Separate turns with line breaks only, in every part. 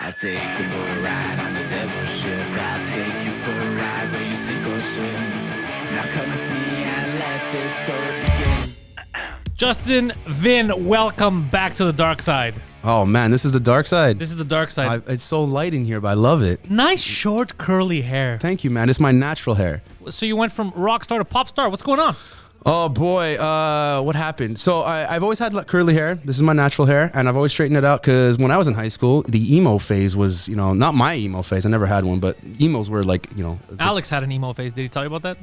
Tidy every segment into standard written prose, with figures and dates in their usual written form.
I'll take you for a ride on the devil's ship. I'll take you for a ride where you sink or swim. Now come with me and let this story begin.
Justyn Vynn, welcome back to the dark side.
Oh man, this is the dark side.
This is the dark side.
It's so light in here, but I love it.
Nice short curly hair.
Thank you, man. It's my natural hair.
So you went from rock star to pop star. What's going on?
Oh boy, what happened? So I've always had curly hair. This is my natural hair, and I've always straightened it out because when I was in high school, the emo phase was, not my emo phase. I never had one, but emos were like,
Alex had an emo phase. Did he tell you about that?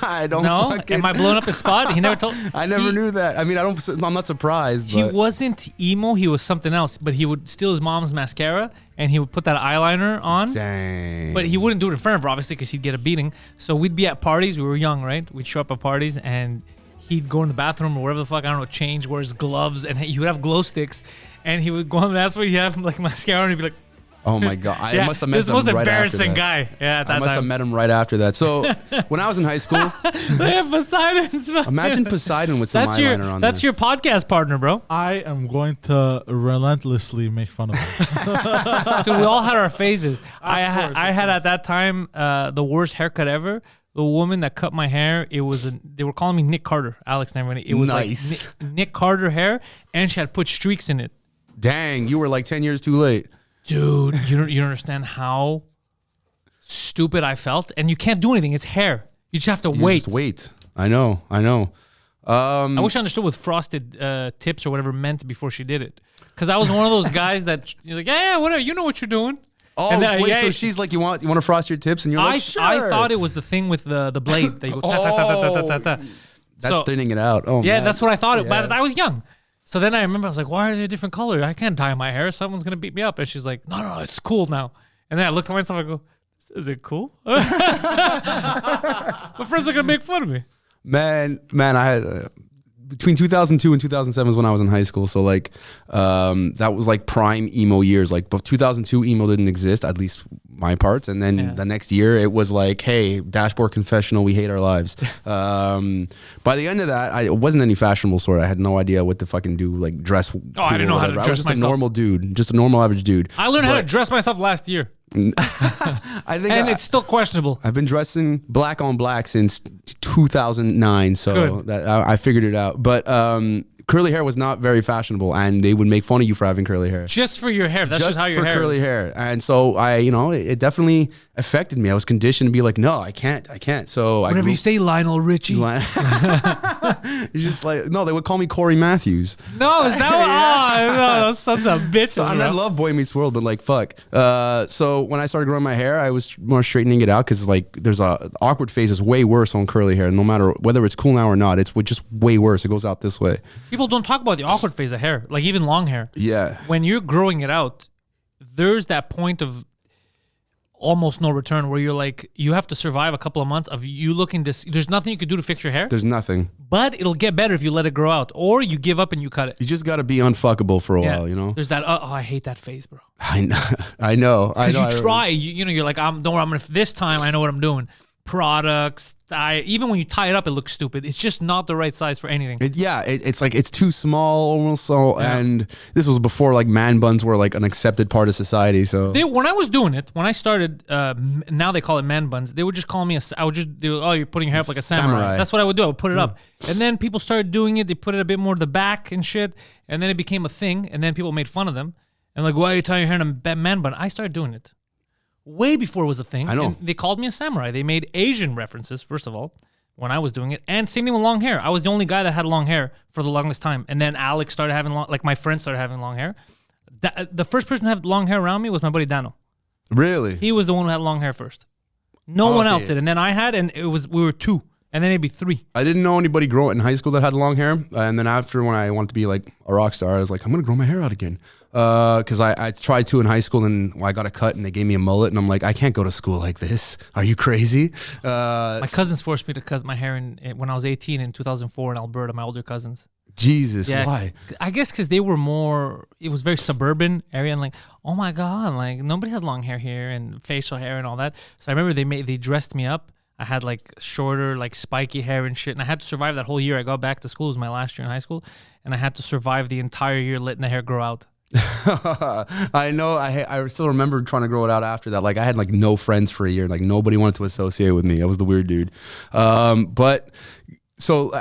I don't.
No, am I blowing up his spot? He never told.
I never knew that. I mean, I'm not surprised.
He
but.
wasn't emo. He was something else. But he would steal his mom's mascara and he would put that eyeliner on.
Dang.
But he wouldn't do it in front of her, obviously, because he'd get a beating. So we'd be at parties. We were young, right? We'd show up at parties and he'd go in the bathroom or wherever the fuck, I don't know, change, wear his gloves, and he would have glow sticks. And he would go on the bathroom. He'd have like mascara and he'd be like.
Oh my god! I must have met him right after that. This
the most embarrassing guy. Yeah, at that time.
I must have met him right after that. So when I was in high school,
they have Poseidon's.
Imagine Poseidon with some eyeliner on.
That's your podcast partner, bro.
I am going to relentlessly make fun of him.
Dude, we all had our phases. I had at that time the worst haircut ever. The woman that cut my hair, they were calling me Nick Carter. Alex never knew. It was
nice.
Like Nick Carter hair, and she had put streaks in it.
Dang, you were like 10 years too late. Dude,
you don't understand how stupid I felt, and you can't do anything. It's hair. You just have to wait.
Just wait. I know.
I wish I understood what frosted tips or whatever meant before she did it, because I was one of those guys that you're like, yeah, whatever, you know what you're doing.
Oh,
and then,
wait, so she's like, you want to frost your tips, and you're like, sure.
I thought it was the thing with the blade that you go ta ta ta ta ta ta ta.
That's thinning it out. Oh,
yeah,
man.
that's what I thought. But I was young. So then I remember I was like, why are they a different color? I can't dye my hair. Someone's going to beat me up. And she's like, no, it's cool now. And then I looked at myself and I go, is it cool? My friends are going to make fun of me.
Man, I had between 2002 and 2007 was when I was in high school. So like that was like prime emo years. Like, but 2002 emo didn't exist, at least my parts. And then the next year it was like, hey, dashboard confessional, we hate our lives. By the end of that, it wasn't any fashionable sort. I had no idea what to fucking do, like dress.
I didn't know how to dress myself. I was
just a normal dude, just a normal average dude.
I learned how to dress myself last year.
I think,
and it's still questionable.
I've been dressing black on black since 2009, so that I figured it out. But curly hair was not very fashionable, and they would make fun of you for having curly hair.
Just for your hair. That's just how your hair.
Just for curly hair, and so it definitely affected me. I was conditioned to be like, no, I can't. So
whatever you say, Lionel Richie.
He's just like, no, they would call me Corey Matthews.
No, is that no, those sons of bitches.
So, I love Boy Meets World, but like, fuck. So when I started growing my hair, I was more straightening it out because like there's a awkward phase is way worse on curly hair. No matter whether it's cool now or not, it's just way worse. It goes out this way.
People don't talk about the awkward phase of hair, like even long hair.
Yeah.
When you're growing it out, there's that point of almost no return where you're like, you have to survive a couple of months of you looking this. There's nothing you could do to fix your hair.
There's nothing.
But it'll get better if you let it grow out, or you give up and you cut it.
You just got to be unfuckable for a while,
There's that. I hate that phase, bro.
I know.
Because you try. You're like, don't worry. This time I know what I'm doing. Products. Even when you tie it up, it looks stupid. It's just not the right size for anything.
It's like it's too small almost. So and this was before like man buns were like an accepted part of society. So
when I was doing it, when I started, now they call it man buns. They would just call me you're putting your hair up like a samurai. That's what I would do. I would put it up, and then people started doing it. They put it a bit more to the back and shit, and then it became a thing. And then people made fun of them and like, why are you tying your hair in a man bun? I started doing it way before it was a thing.
I know.
And they called me a samurai. They made Asian references, first of all, when I was doing it. And same thing with long hair. I was the only guy that had long hair for the longest time. And then Alex started having my friends started having long hair. The first person to have long hair around me was my buddy Dano.
Really?
He was the one who had long hair first. No one else did. And then I had, and we were two. And then maybe three.
I didn't know anybody grow it in high school that had long hair. And then after, when I wanted to be like a rock star, I was like, I'm going to grow my hair out again. Because I tried to in high school and I got a cut and they gave me a mullet. And I'm like, I can't go to school like this. Are you crazy?
My cousins forced me to cut my hair when I was 18 in 2004 in Alberta, my older cousins.
Jesus, why?
I guess because they were it was very suburban area and like, oh my God, like nobody had long hair here and facial hair and all that. So I remember they dressed me up. I had like shorter, like spiky hair and shit. And I had to survive that whole year. I got back to school. It was my last year in high school. And I had to survive the entire year letting the hair grow out.
I know. I still remember trying to grow it out after that. Like I had like no friends for a year. Like nobody wanted to associate with me. I was the weird dude. But so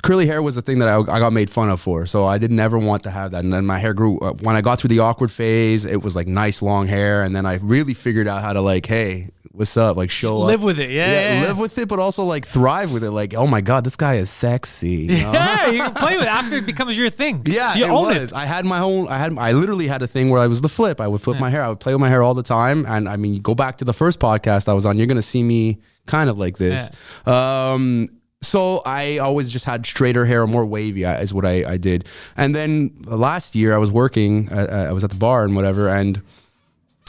curly hair was the thing that I got made fun of for. So I didn't ever want to have that. And then my hair grew. When I got through the awkward phase, it was like nice long hair. And then I really figured out how to like, hey, what's up? Like show up.
Live with it. Yeah.
Live with it, but also like thrive with it. Like, oh my God, this guy is sexy. You know?
Yeah, you can play with it after it becomes your thing.
Yeah,
you own it.
I had my own. I literally had a thing where I was the flip. I would flip my hair. I would play with my hair all the time. And I mean, you go back to the first podcast I was on. You're gonna see me kind of like this. Yeah. So I always just had straighter hair, more wavy is what I did. And then last year I was working. I was at the bar and whatever, and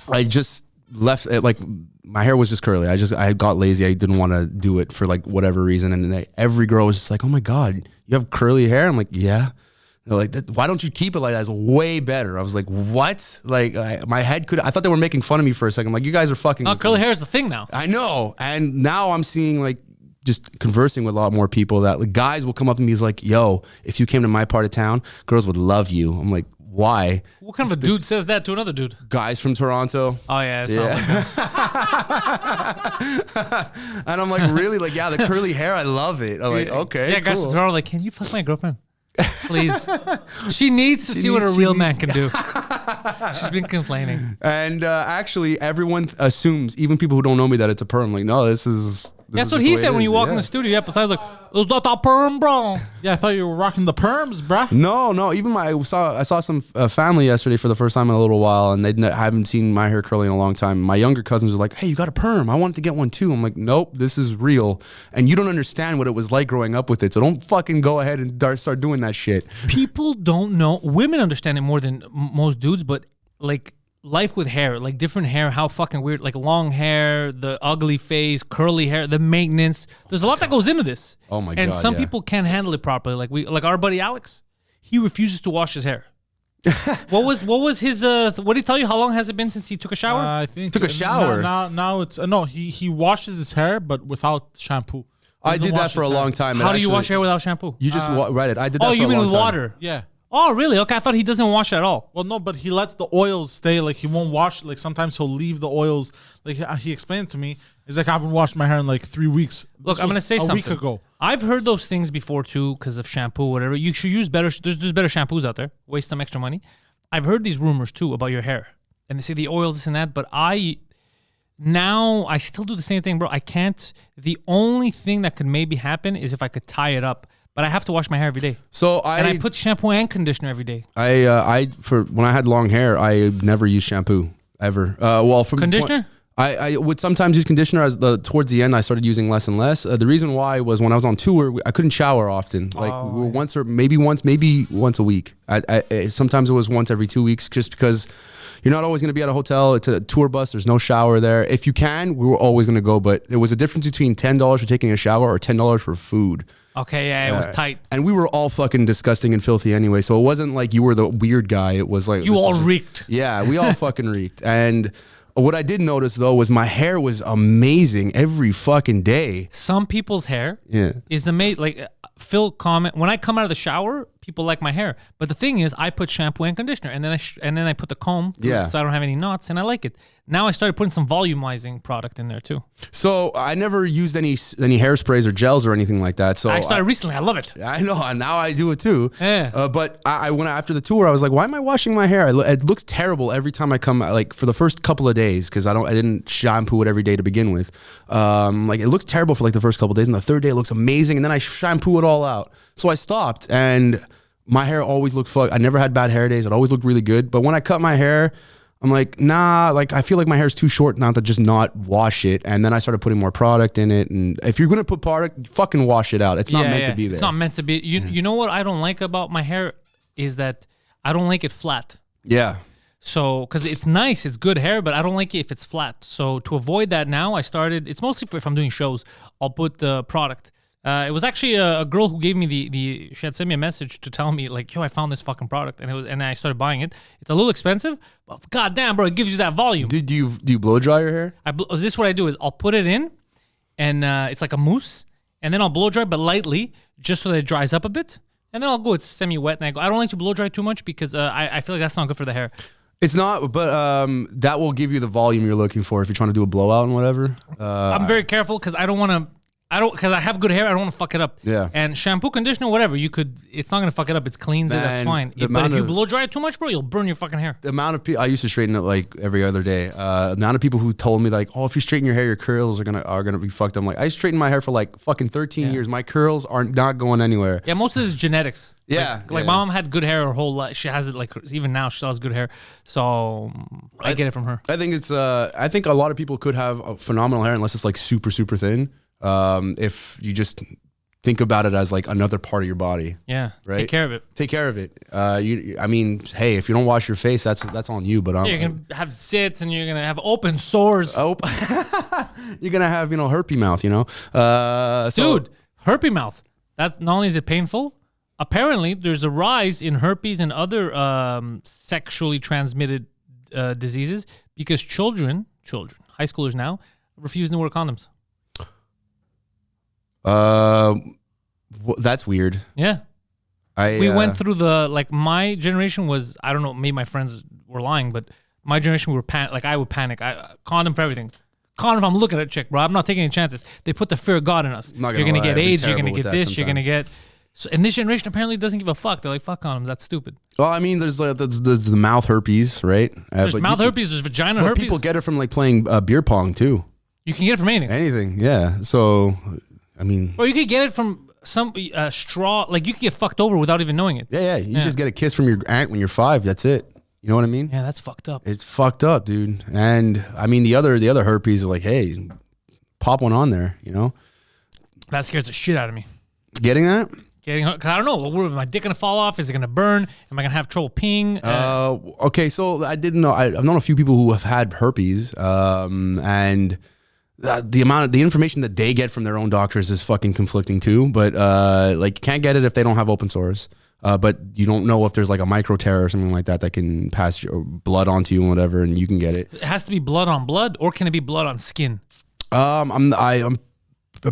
I just left it like. My hair was just curly. I got lazy. I didn't want to do it for like whatever reason. And then every girl was just like, "Oh my God, you have curly hair." I'm like, "Yeah." They're like, "Why don't you keep it like that? It's way better." I was like, "What?" Like my head could. I thought they were making fun of me for a second. I'm like, "You guys are fucking."
No, curly hair is the thing now.
I know. And now I'm seeing like just conversing with a lot more people that like guys will come up to me. He's like, "Yo, if you came to my part of town, girls would love you." I'm like, why?
What kind of a dude says that to another dude?
Guys from Toronto.
Oh yeah, it sounds like
that. And I'm like, really? Like, yeah, the curly hair, I love it. I'm like, okay,
yeah, guys from Toronto, like, can you fuck my girlfriend? Please. She needs to see what a real man can do. She's been complaining.
And actually, everyone assumes, even people who don't know me, that it's a perm. Like, no, this is...
That's what he said when you walk in the studio. Yeah, besides like, is that a perm, bro?
Yeah, I thought you were rocking the perms, bruh.
No. Even I saw some family yesterday for the first time in a little while, and they haven't seen my hair curly in a long time. My younger cousins were like, "Hey, you got a perm? I wanted to get one too." I'm like, "Nope, this is real, and you don't understand what it was like growing up with it. So don't fucking go ahead and start doing that shit."
People don't know. Women understand it more than most dudes, but like. Life with hair, like different hair, how fucking weird, like long hair, the ugly face, curly hair, the maintenance. There's a lot that goes into this.
Oh my God.
And some people can't handle it properly. Like our buddy Alex, he refuses to wash his hair. What was his what did he tell you? How long has it been since he took a shower?
I think
took a shower.
Now it's no, he washes his hair but without shampoo.
I did that for a long time.
How do you wash hair without shampoo?
You just write it. I did that for a long time.
Oh, you mean with water?
Yeah.
Oh, really? Okay, I thought he doesn't wash at all.
Well, no, but he lets the oils stay. Like, he won't wash. Like, sometimes he'll leave the oils. Like, he explained to me, he's like, I haven't washed my hair in like 3 weeks.
Look, I'm going to say something.
A week ago.
I've heard those things before, too, because of shampoo, whatever. You should use better. There's better shampoos out there. Waste some extra money. I've heard these rumors, too, about your hair. And they say the oils, this and that. But I still do the same thing, bro. I can't. The only thing that could maybe happen is if I could tie it up. But I have to wash my hair every day. So I put shampoo and conditioner every day.
For when I had long hair, I never used shampoo ever. From
conditioner.
I would sometimes use conditioner towards the end. I started using less and less. The reason why was when I was on tour, I couldn't shower often. Like once maybe once a week. Sometimes it was once every 2 weeks, just because. You're not always going to be at a hotel. It's a tour bus. There's no shower there. If you can, we were always going to go. But there was a difference between $10 for taking a shower or $10 for food.
Okay, yeah, it was tight.
And we were all fucking disgusting and filthy anyway. So it wasn't like you were the weird guy. It was like...
You all reeked.
Yeah, we all fucking reeked. And what I did notice, though, was my hair was amazing every fucking day.
Some people's hair is amazing. Like, Phil comment, when I come out of the shower, people like my hair. But the thing is, I put shampoo and conditioner, and then I put the comb through it so I don't have any knots, and I like it. Now I started putting some volumizing product in there too. So
I never used any hairsprays or gels or anything like that. So
I started recently. I love it.
I know, and now I do it too.
Yeah.
But I went after the tour. I was like, why am I washing my hair? It looks terrible every time I come. Like for the first couple of days, because I didn't shampoo it every day to begin with. Like it looks terrible for like the first couple of days, and the third day it looks amazing, and then I shampoo it all out. So I stopped, and my hair always looked I never had bad hair days. It always looked really good. But when I cut my hair, I'm like, nah, like I feel like my hair is too short now to just not wash it. And then I started putting more product in it. And if you're going to put product, fucking wash it out. It's not meant to be there.
It's not meant to be. You know what I don't like about my hair is that I don't like it flat.
Yeah.
So, because it's nice, it's good hair, but I don't like it if it's flat. So to avoid that now, I started, it's mostly if I'm doing shows, I'll put the product. It was actually a girl who gave me she had sent me a message to tell me like, yo, I found this fucking product, and I started buying it. It's a little expensive, but goddamn, bro, it gives you that volume.
Do you blow dry your hair?
This is what I do is I'll put it in, and it's like a mousse, and then I'll blow dry, but lightly, just so that it dries up a bit. And then I'll go, it's semi-wet, and I go, I don't like to blow dry too much because I feel like that's not good for the hair.
It's not, but that will give you the volume you're looking for if you're trying to do a blowout and whatever.
I'm very careful because I don't want to. Because I have good hair, I don't want to fuck it up.
Yeah.
And shampoo, conditioner, whatever, it's not gonna fuck it up. It cleans it. That's fine. But if you blow dry it too much, bro, you'll burn your fucking hair.
The amount of people I used to straighten it like every other day. The amount of people who told me like, oh, if you straighten your hair, your curls are gonna be fucked. I'm like, I straightened my hair for like fucking 13 years. My curls are not going anywhere.
Yeah, most of this is genetics.
Yeah.
Like my mom had good hair her whole life. She has it like even now. She still has good hair. So I get it from her.
I think I think a lot of people could have a phenomenal hair unless it's like super super thin. If you just think about it as like another part of your body.
Yeah.
Right.
Take care of it.
Take care of it. I mean, hey, if you don't wash your face, that's on you. But
you're gonna have zits and you're gonna have open sores.
Oh, you're gonna have herpes mouth.
Dude, herpes mouth. That's not only is it painful. Apparently, there's a rise in herpes and other sexually transmitted diseases because children, high schoolers now, refusing to wear condoms.
That's weird.
Yeah. We went through my generation was, I don't know, maybe my friends were lying, but my generation we were I would panic. Condom for everything. Condom if I'm looking at a chick, bro. I'm not taking any chances. They put the fear of God in us. You're gonna get AIDS, you're gonna get this, you're gonna get and this generation apparently doesn't give a fuck. They're like, fuck condoms, that's stupid.
Well, I mean, there's the mouth herpes, right?
There's mouth herpes, there's vagina herpes.
People get it from like playing beer pong too.
You can get it from anything.
Anything, yeah. So, I mean,
or you could get it from some straw. Like you could get fucked over without even knowing it.
Yeah. You just get a kiss from your aunt when you're 5. That's it. You know what I mean?
Yeah, that's fucked up.
It's fucked up, dude. And I mean, the other herpes are like, hey, pop one on there.
That scares the shit out of me.
Getting that?
Because I don't know. Is my dick gonna fall off? Is it gonna burn? Am I gonna have trouble peeing?
Okay, so I didn't know. I've known a few people who have had herpes, and the information that they get from their own doctors is fucking conflicting too. But you can't get it if they don't have open sores. But you don't know if there's like a micro tear or something like that can pass your blood onto you and whatever, and you can get it.
It has to be blood on blood, or can it be blood on skin?
I'm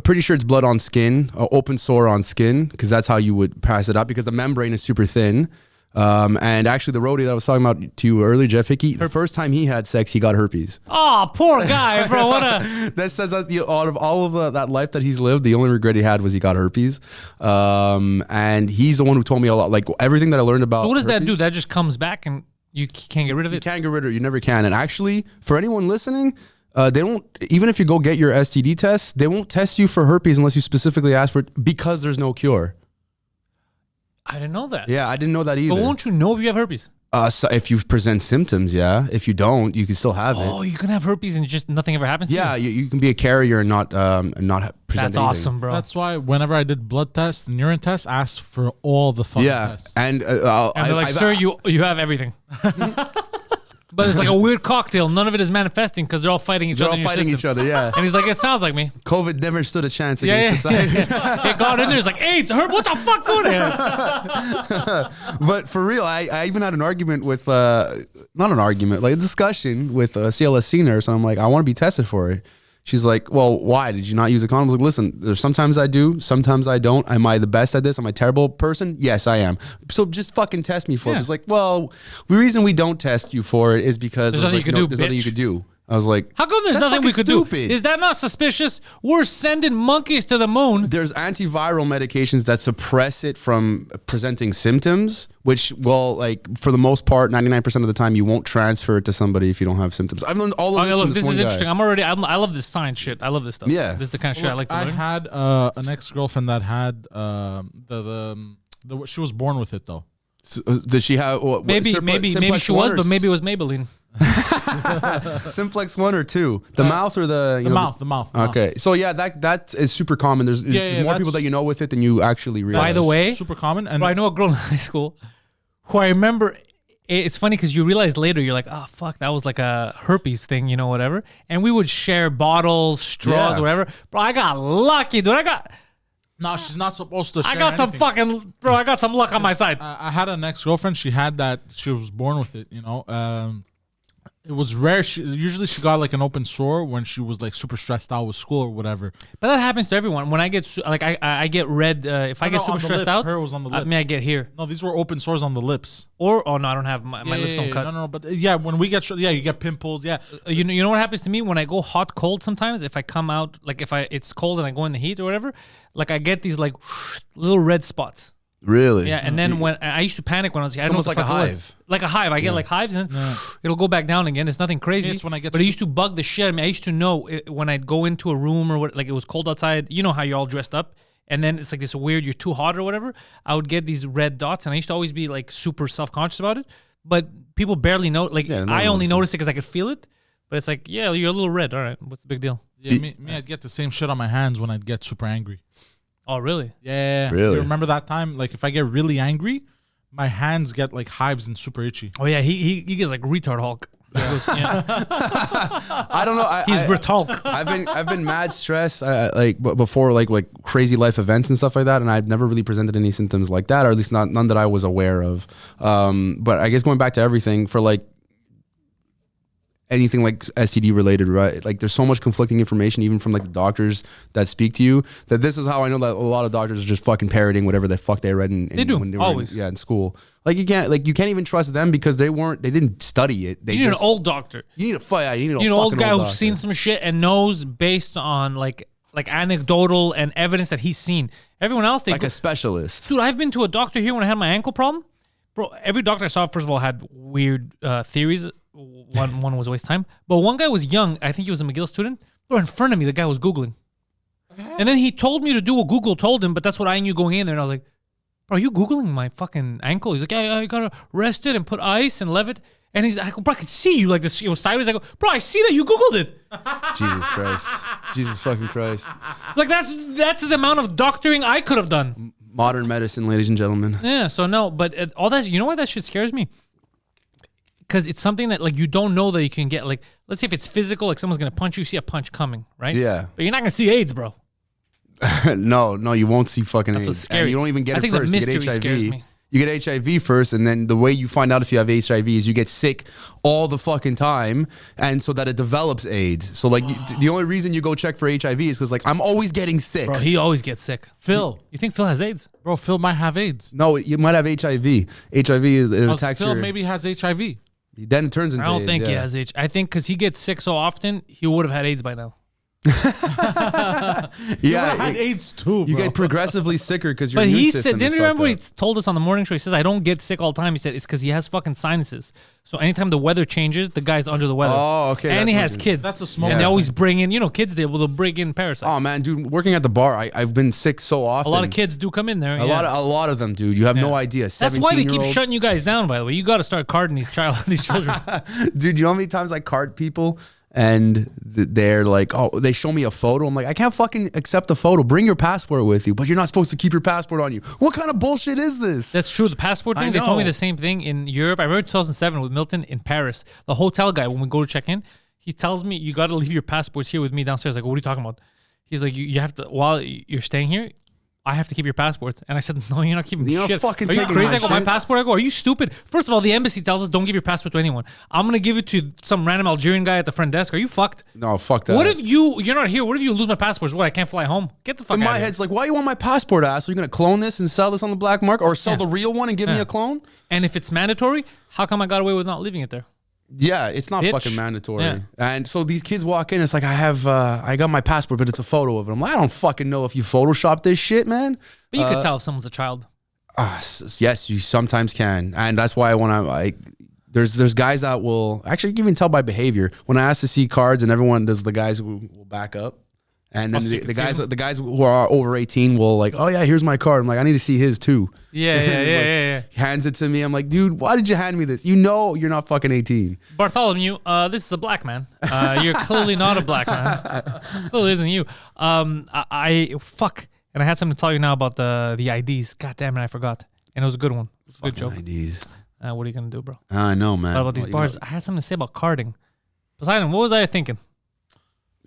pretty sure it's blood on skin, open sore on skin, because that's how you would pass it up, because the membrane is super thin. And actually, the roadie that I was talking about to you earlier, Jeff Hickey, the first time he had sex, he got herpes.
Oh, poor guy, bro. What a...
That says that out of all of that life that he's lived, the only regret he had was he got herpes. And he's the one who told me a lot, like everything that I learned about.
So what does
herpes,
that do? That just comes back and you can't get rid of it?
You can't get rid of it. You never can. And actually, for anyone listening, they don't, even if you go get your STD test, they won't test you for herpes unless you specifically ask for it, because there's no cure.
I didn't know that.
Yeah, I didn't know that either.
But won't you know if you have herpes?
So if you present symptoms, yeah. If you don't, you can still have it.
Oh, you can have herpes and just nothing ever happens to you?
Yeah, you can be a carrier and not present
That's
anything.
awesome, bro.
That's why whenever I did blood tests and urine tests, I asked for all the fucking tests.
And
they're like, sir, you have everything. But it's like a weird cocktail. None of it is manifesting because they're all fighting each other.
They're all fighting each other, yeah.
And he's like, it sounds like me.
COVID never stood a chance against society.
It got in there. It's like, AIDS, what the fuck's going on?
But for real, I even had an argument with, not an argument, like a discussion with a CLSC nurse. And I'm like, I want to be tested for it. She's like, well, why? Did you not use a condom? I was like, listen, there's sometimes I do, sometimes I don't. Am I the best at this? Am I a terrible person? Yes, I am. So just fucking test me for it. It's like, well, the reason we don't test you for it is because
there's nothing you could do.
I was like,
how come there's nothing we could do? Is that not suspicious? We're sending monkeys to the moon.
There's antiviral medications that suppress it from presenting symptoms, which will, like, for the most part, 99% of the time, you won't transfer it to somebody if you don't have symptoms. I've learned all of this from this
is
one
interesting.
guy.
I love this science shit. I love this stuff.
Yeah.
This is the kind of shit I like to learn.
I had an ex-girlfriend that had she was born with it, though.
So, did she have
maybe she was, but maybe it was Maybelline.
Simplex 1 or 2, the mouth or the
mouth.
Okay, so yeah, that is super common. There's more people that you know with it than you actually realize.
By the way,
super common. And
I know a girl in high school who I remember. It's funny because you realize later you're like, oh fuck, that was like a herpes thing, whatever. And we would share bottles, straws, whatever. Bro, I got lucky, dude.
No, she's not supposed to share
I got
anything.
I got some luck on my side.
I had an ex-girlfriend. She had that. She was born with it, it was rare. Usually she got like an open sore when she was like super stressed out with school or whatever.
But that happens to everyone. When I get I get red. If I get super stressed out,
her was on the lip.
I mean, I get here.
No, these were open sores on the lips.
Or no, I don't have my lips don't cut.
No, but yeah, when we get you get pimples. Yeah,
you know what happens to me when I go hot cold sometimes. If I come out like it's cold and I go in the heat or whatever, like I get these like little red spots.
Really?
Yeah, and then when I used to panic when I was, I don't know what
almost
the
like
fuck
a
it was.
hive.
Like a hive. I get like hives, and it'll go back down again. It's nothing crazy.
It's when I get
but it used to bug the shit. I mean, I used to know when I'd go into a room or what, like it was cold outside. You know how you're all dressed up, and then it's like this weird, you're too hot or whatever. I would get these red dots, and I used to always be like super self-conscious about it. But people barely know. Like I only noticed it because I could feel it. But it's like, yeah, you're a little red. All right, what's the big deal?
Yeah, me, I'd get the same shit on my hands when I'd get super angry.
Oh, really?
Yeah.
Really?
You remember that time? Like, if I get really angry, my hands get like hives and super itchy.
Oh, yeah. He gets like retard Hulk.
I don't know.
He's retard.
I've been mad stressed like before like crazy life events and stuff like that, and I've never really presented any symptoms like that, or at least none that I was aware of. But I guess going back to everything for like anything like STD related, right? Like there's so much conflicting information, even from like the doctors that speak to you, that this is how I know that a lot of doctors are just fucking parroting whatever the fuck they read when they were
always
in school. Like you can't even trust them because they didn't study it.
You need an old doctor.
You need an
old guy who's seen some shit and knows based on like anecdotal and evidence that he's seen. Everyone else,
a specialist.
Dude, I've been to a doctor here when I had my ankle problem. Bro, every doctor I saw, first of all, had weird theories. One was a waste of time. But one guy was young. I think he was a McGill student. Bro, in front of me, the guy was Googling. And then he told me to do what Google told him, but that's what I knew going in there. And I was like, bro, are you Googling my fucking ankle? He's like, yeah, I gotta rest it and put ice and leave it. And he's like, bro, I could see you like this. It was sideways. I go, bro, I see that you Googled it.
Jesus Christ. Jesus fucking Christ.
Like that's the amount of doctoring I could have done.
Modern medicine, ladies and gentlemen.
Yeah, so no, but all that, you know why that shit scares me? Because it's something that like you don't know that you can get. Like, let's say if it's physical, like someone's gonna punch you, see a punch coming, right?
Yeah.
But you're not gonna see AIDS, bro.
no, you won't see fucking AIDS.
What's scary.
And you don't even get
I
it
think
first.
The
You
mystery
get HIV.
scares me.
You get HIV first, and then the way you find out if you have HIV is you get sick all the fucking time, and so that it develops AIDS. So like the only reason you go check for HIV is because like I'm always getting sick.
Bro, he always gets sick.
Phil.
You think Phil has AIDS?
Bro, Phil might have AIDS.
No, you might have HIV. HIV is it attacks
Phil
your.
maybe has HIV.
Then it turns into.
I don't
AIDS,
think he
yeah.
has AIDS. I think because he gets sick so often, he would have had AIDS by now.
Yeah,
had AIDS too, bro.
you get progressively sicker because your
But
immune
he
system
said, didn't
is
you remember
fucked
he
up.
told us on the morning show? He says, I don't get sick all the time. He said, it's because he has fucking sinuses. So anytime the weather changes, the guy's under the weather.
Oh, okay,
And
that's
he
what
has
it is.
kids.
That's a smoke
And they
Yeah.
always bring in, kids, they'll bring in parasites.
Oh man, dude, working at the bar, I've been sick so often.
A lot of kids do come in there.
A lot of them, dude. You have no idea.
That's why they keep
17-year-olds.
shutting you guys down, by the way. You got to start carding these children.
Dude, you know how many times I card people and they're like, oh, they show me a photo. I'm like, I can't fucking accept the photo. Bring your passport with you, but you're not supposed to keep your passport on you. What kind of bullshit is this?
That's true. The passport thing,
I
they told me
know.
the same thing in Europe. I remember 2007 with Milton in Paris. The hotel guy, when we go to check in, he tells me, you got to leave your passports here with me downstairs. Like, what are you talking about? He's like, you have to, while you're staying here, I have to keep your passports. And I said, no, you're not keeping
You're not
shit.
fucking
Are you
taking
crazy?
my
I go, my
shit.
passport? I go, are you stupid? First of all, the embassy tells us don't give your passport to anyone. I'm going to give it to some random Algerian guy at the front desk. Are you fucked?
No, fuck that.
What if you're not here? What if you lose my passport? What, I can't fly home? Get the fuck
In
out
my
of here.
head's like, why you want my passport, ass? Are you gonna clone this and sell this on the black market, or sell the real one and give me a clone?
And if it's mandatory, how come I got away with not leaving it there?
Yeah, it's not
Bitch.
fucking mandatory.
Yeah.
And so these kids walk in, it's like, I got my passport, but it's a photo of it. I'm like, I don't fucking know if you photoshopped this shit, man.
But you could tell if someone's a child.
Yes, you sometimes can, and that's why I want to like. There's guys that will actually you can even tell by behavior. When I ask to see cards, and everyone there's the guys who will back up, and then
so you
the
can see
guys who are over 18 will like, oh yeah, here's my card. I'm like, I need to see his too.
Yeah.
Hands it to me. I'm like, dude, why did you hand me this? You know you're not fucking 18.
Bartholomew, this is a black man. You're clearly not a black man. Clearly isn't you. I fuck. And I had something to tell you now about the IDs. God damn it, I forgot. And it was a good one. It was a good joke.
IDs.
What are you gonna do, bro?
I know, man.
What about these bars? I had something to say about carding. Poseidon, what was I thinking?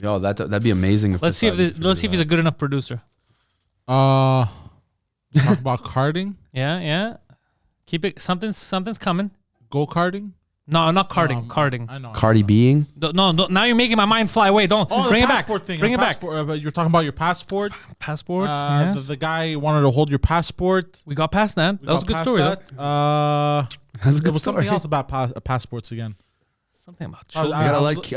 Yo, that'd be amazing. If
Let's see if he's a good enough producer.
Talk about carding,
Yeah. Keep it. Something's coming.
go karting.
No, not carding. Carding.
I know.
Cardi Bing.
No, now you're making my mind fly away. Don't bring it back.
Thing,
bring it back.
You're talking about your passport.
Passports. Yes.
The guy wanted to hold your passport.
We got past that. That was a good story.
That. There was something else about passports again.
Something about children.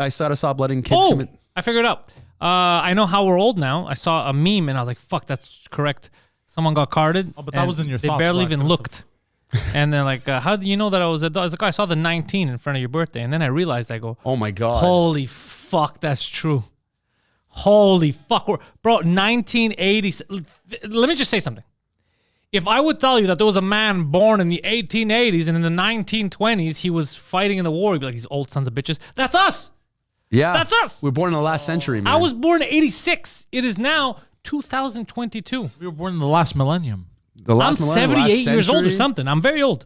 I started stop letting kids come in.
I figured it out. I know how we're old now. I saw a meme and I was like, "Fuck, that's correct." Someone got carded.
Oh, but that was in your
They
thoughts,
barely
bro.
even looked. And they're like, "How do you know that I was a dog?" I was like, "I saw the 19 in front of your birthday." And then I realized, I go,
Oh my God.
"Holy fuck, that's true." Holy fuck, bro! 1980. Let me just say something. If I would tell you that there was a man born in the 1880s and in the 1920s he was fighting in the war, you'd be like, "These old sons of bitches." That's us.
Yeah.
That's us.
We were born in the last century, man.
I was born in 86. It is now 2022.
We were born in the last millennium.
The
I'm
last millennium,
78
last
years old or
century.
something. I'm very old.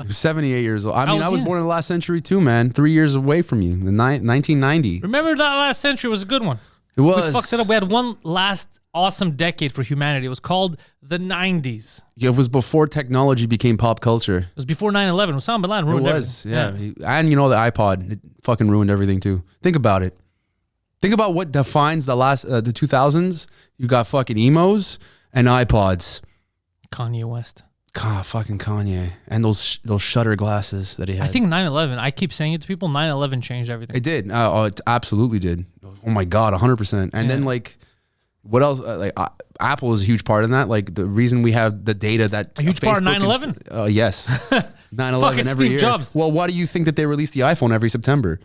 78 years old. I was
yeah.
born in the last century too, man. 3 years away from you. The 1990.
Remember that last century was a good one.
It was.
We fucked it up. We had one last awesome decade for humanity. It was called the 90s.
It was before technology became pop culture.
It was before 9/11. Osama bin Laden
It
ruined
was,
everything.
yeah. And the iPod, it fucking ruined everything too. Think about it. Think about what defines the 2000s. You got fucking emos and iPods.
Kanye West.
God, fucking Kanye. And those shutter glasses that he had.
I think 9/11, I keep saying it to people, 9/11 changed everything.
It did. It absolutely did. Oh my God, 100%. And then what else? Apple is a huge part in that. Like the reason we have the data that
a huge part of 9/11.
Yes, 9/11
Fucking
every
Steve
year.
Jobs.
Well, why do you think that they release the iPhone every September?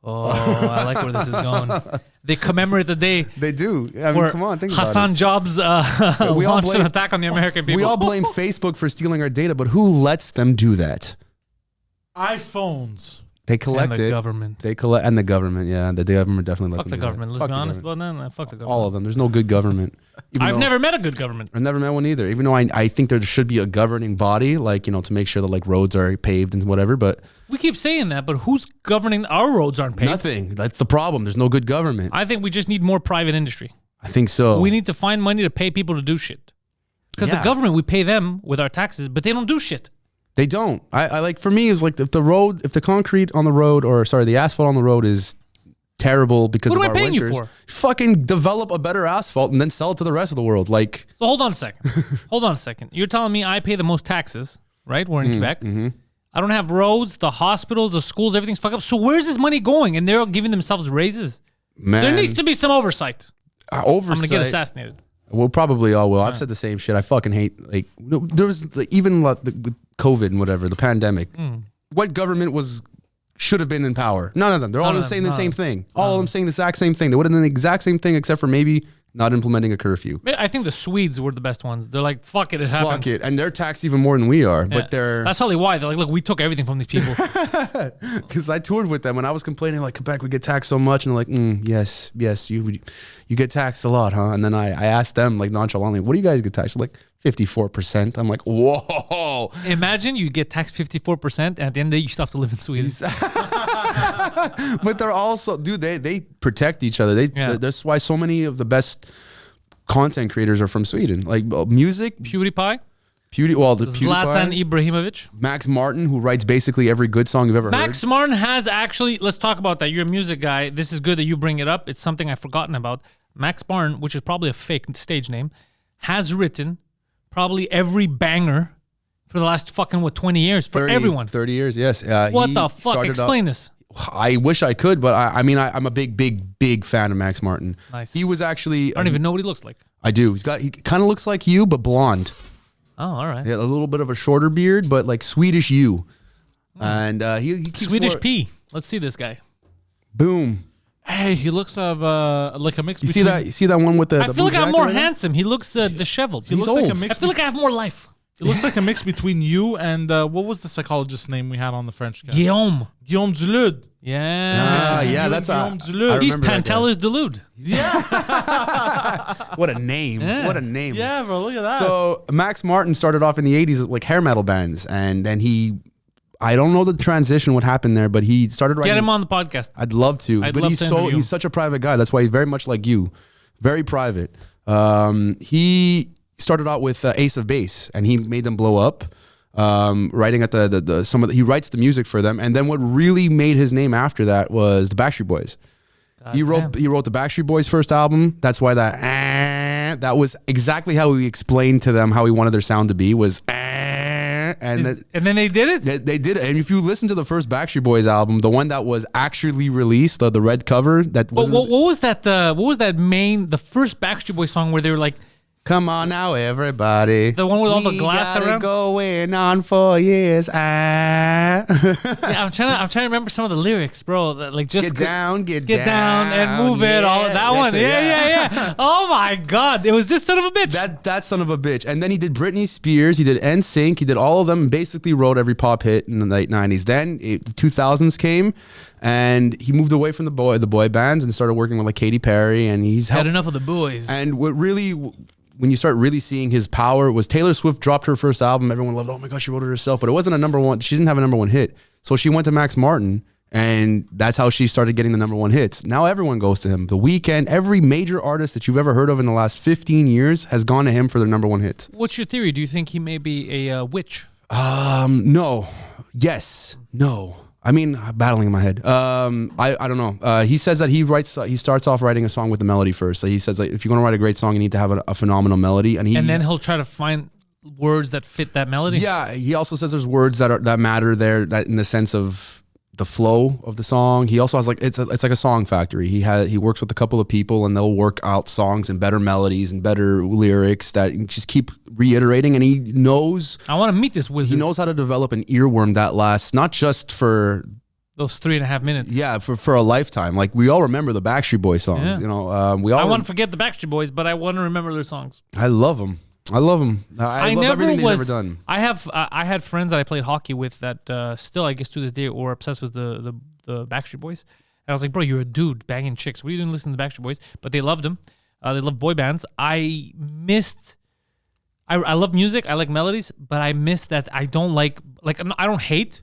Oh, I like where this is going. They commemorate the day
They do. I mean,
where
come on, think
Hassan
about
Jobs
We all
launched an
blame-
attack on the American
it.
people.
We all blame Facebook for stealing our data, but who lets them do that?
iPhones.
They
and
collect
the
it.
government.
They collect, and the government. Yeah, the government definitely lets
Fuck
them
the
do
government.
that.
Let's
Fuck
be
the
honest
government.
about that. Fuck the government.
All of them. There's no good government. Even
I've
though-
never met a good government.
I've never met one either. Even though I think there should be a governing body, to make sure that roads are paved and whatever. But
We keep saying that, but who's governing our roads aren't paved?
nothing. That's the problem. There's no good government.
I think we just need more private industry.
I think so.
We need to find money to pay people to do shit. Because the
Yeah.
government, we pay them with our taxes, but they don't do shit.
They don't. I like, for me, it's like if the concrete on the road, the asphalt on the road is terrible because
What
of
am I
our
paying you
winters,
for?
fucking develop a better asphalt and then sell it to the rest of the world. Like,
So hold on a second. You're telling me I pay the most taxes, right? We're in Quebec. I don't have roads, the hospitals, the schools, everything's fucked up. So where's this money going? And they're all giving themselves raises.
man,
There needs to be some oversight.
oversight.
I'm going to get assassinated.
Well, probably all will. I've said the same shit. I fucking hate, there was even with COVID and whatever, the pandemic. What government should have been in power? None of them. They're all saying the same thing. All of them saying the exact same thing. They would have done the exact same thing except for maybe not implementing a curfew.
I think the Swedes were the best ones. They're like, fuck it, it happened.
Fuck it. And they're taxed even more than we are.
Yeah.
But they're...
That's probably why. They're like, look, we took everything from these people.
Because I toured with them and I was complaining like, Quebec, we get taxed so much. And they're like, yes, you get taxed a lot, huh? And then I asked them like nonchalantly, what do you guys get taxed? They're like 54%. I'm like, whoa.
Imagine you get taxed 54% and at the end of the day, you still have to live in Sweden.
But they're also, dude, they protect each other. That's why so many of the best content creators are from Sweden. Like music,
PewDiePie,
PewDiePie,
Zlatan Ibrahimovic.
Max Martin, who writes basically every good song you've ever heard.
Max Martin has actually, let's talk about that. You're a music guy. This is good that you bring it up. It's something I've forgotten about. Max Martin, which is probably a fake stage name, has written probably every banger for the last fucking, 20 years for everyone.
30 years, yes.
What the fuck? Explain this.
I wish I could, but I'm a big fan of Max Martin.
Nice.
He was actually...
I don't even know what he looks like.
I do. He kind of looks like you, but blonde.
Oh, all right.
Yeah, a little bit of a shorter beard, but like Swedish you. And he keeps
Swedish P. Let's see this guy.
Boom.
Hey, he looks like a mix.
You see that? You see that one with the?
I feel like I'm more handsome. He looks disheveled.
He looks like a mix.
I feel like I have more life.
It looks like a mix between you and what was the psychologist's name we had on the French guy?
Guillaume
Dulude.
Yeah.
Yeah, that's
Guillaume Dulude.
He's
remember that guy.
Pantelis Dulude.
What a name!
Yeah.
What a name!
Yeah, bro, look at that.
So Max Martin started off in the '80s like hair metal bands, and then I don't know the transition, what happened there, but he started writing.
Get him on the podcast.
I'd love to,
I'd
but
love to interview him.
he's such a private guy. That's why he's very much like you, very private. He started out with Ace of Base, and he made them blow up. writing at he writes the music for them. And then what really made his name after that was the Backstreet Boys. He wrote the Backstreet Boys' first album. That's why that was exactly how he explained to them how he wanted their sound to be was. And
then they did it.
They did it. And if you listen to the first Backstreet Boys album, the one that was actually released, the red cover, that was
what was that? What was the first Backstreet Boys song where they were like,
"Come on now, everybody."
The one with all the glass around.
Going on for years.
Yeah, I'm trying to remember some of the lyrics, bro. Like just
get down
and move it. All that one. Yeah. Oh my God, it was this son of a bitch.
That son of a bitch. And then he did Britney Spears. He did NSYNC. He did all of them. And basically wrote every pop hit in the late '90s. Then the 2000s came, and he moved away from the boy bands and started working with like Katy Perry. And he's
had enough of the boys.
And what really, when you start really seeing his power, was Taylor Swift dropped her first album. Everyone loved, oh my gosh, she wrote it herself, but it wasn't a number one. She didn't have a number one hit. So she went to Max Martin, and that's how she started getting the number one hits. Now everyone goes to him. The Weeknd, every major artist that you've ever heard of in the last 15 years has gone to him for their number one hits.
What's your theory? Do you think he may be a witch?
No. Yes. No. I mean, battling in my head. I don't know. He says that he starts off writing a song with the melody first. So he says like, if you're going to write a great song, you need to have a phenomenal melody. And then
he'll try to find words that fit that melody.
Yeah. He also says there's words that matter there, that in the sense of the flow of the song. He also has like, it's like a song factory. He works with a couple of people, and they'll work out songs and better melodies and better lyrics that just keep reiterating. And he knows,
I want to meet this wizard.
He knows how to develop an earworm that lasts not just for
those 3.5 minutes.
Yeah, for a lifetime. Like we all remember the Backstreet Boys songs. Yeah. You know, I
want to forget the Backstreet Boys, but I want to remember their songs.
I love them. I love everything they've ever done.
I had friends that I played hockey with that still, I guess, to this day, were obsessed with the Backstreet Boys. And I was like, bro, you're a dude banging chicks. We didn't listen to the Backstreet Boys, but they loved them. They loved boy bands. I love music. I like melodies, but I miss that. I don't like I don't hate,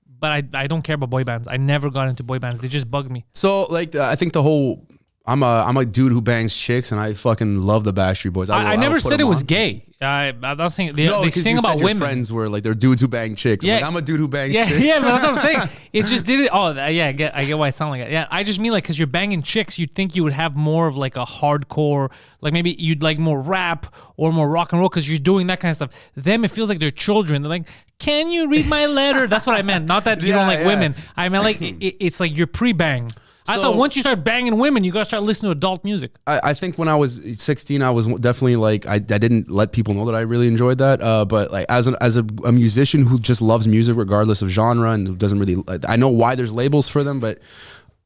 but I don't care about boy bands. I never got into boy bands. They just bug me.
So like I think the whole. I'm a dude who bangs chicks, and I fucking love the Backstreet Boys.
I never said it was gay. I'm not saying they sing about women.
Your friends were like they're dudes who bang chicks. Yeah, I'm a dude who bangs chicks.
Yeah, but that's what I'm saying. It just did it. Oh, yeah, I get why it sounds like that. Yeah, I just mean like because you're banging chicks, you'd think you would have more of like a hardcore, like maybe you'd like more rap or more rock and roll because you're doing that kind of stuff. Them, it feels like they're children. They're like, can you read my letter? That's what I meant. Not that you don't like women. I meant like it's like you're pre-bang. I thought once you start banging women, you gotta start listening to adult music.
I think when I was 16, I was definitely like I didn't let people know that I really enjoyed that. But like as a musician who just loves music regardless of genre and who doesn't really, I know why there's labels for them, but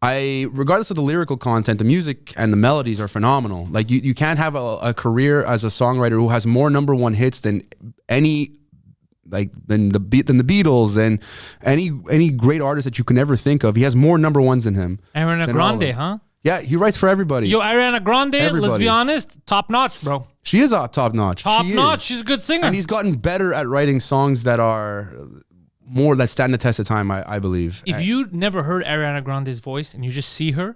regardless of the lyrical content, the music and the melodies are phenomenal. Like you can't have a career as a songwriter who has more number one hits than any. Than the Beatles and any great artist that you can ever think of. He has more number ones than him.
Ariana Grande, huh?
Yeah, he writes for everybody.
Yo, Ariana Grande, let's be honest, top notch, bro.
She is top notch.
Top notch. She's a good singer.
And he's gotten better at writing songs that are more that stand the test of time, I believe.
If you never heard Ariana Grande's voice and you just see her,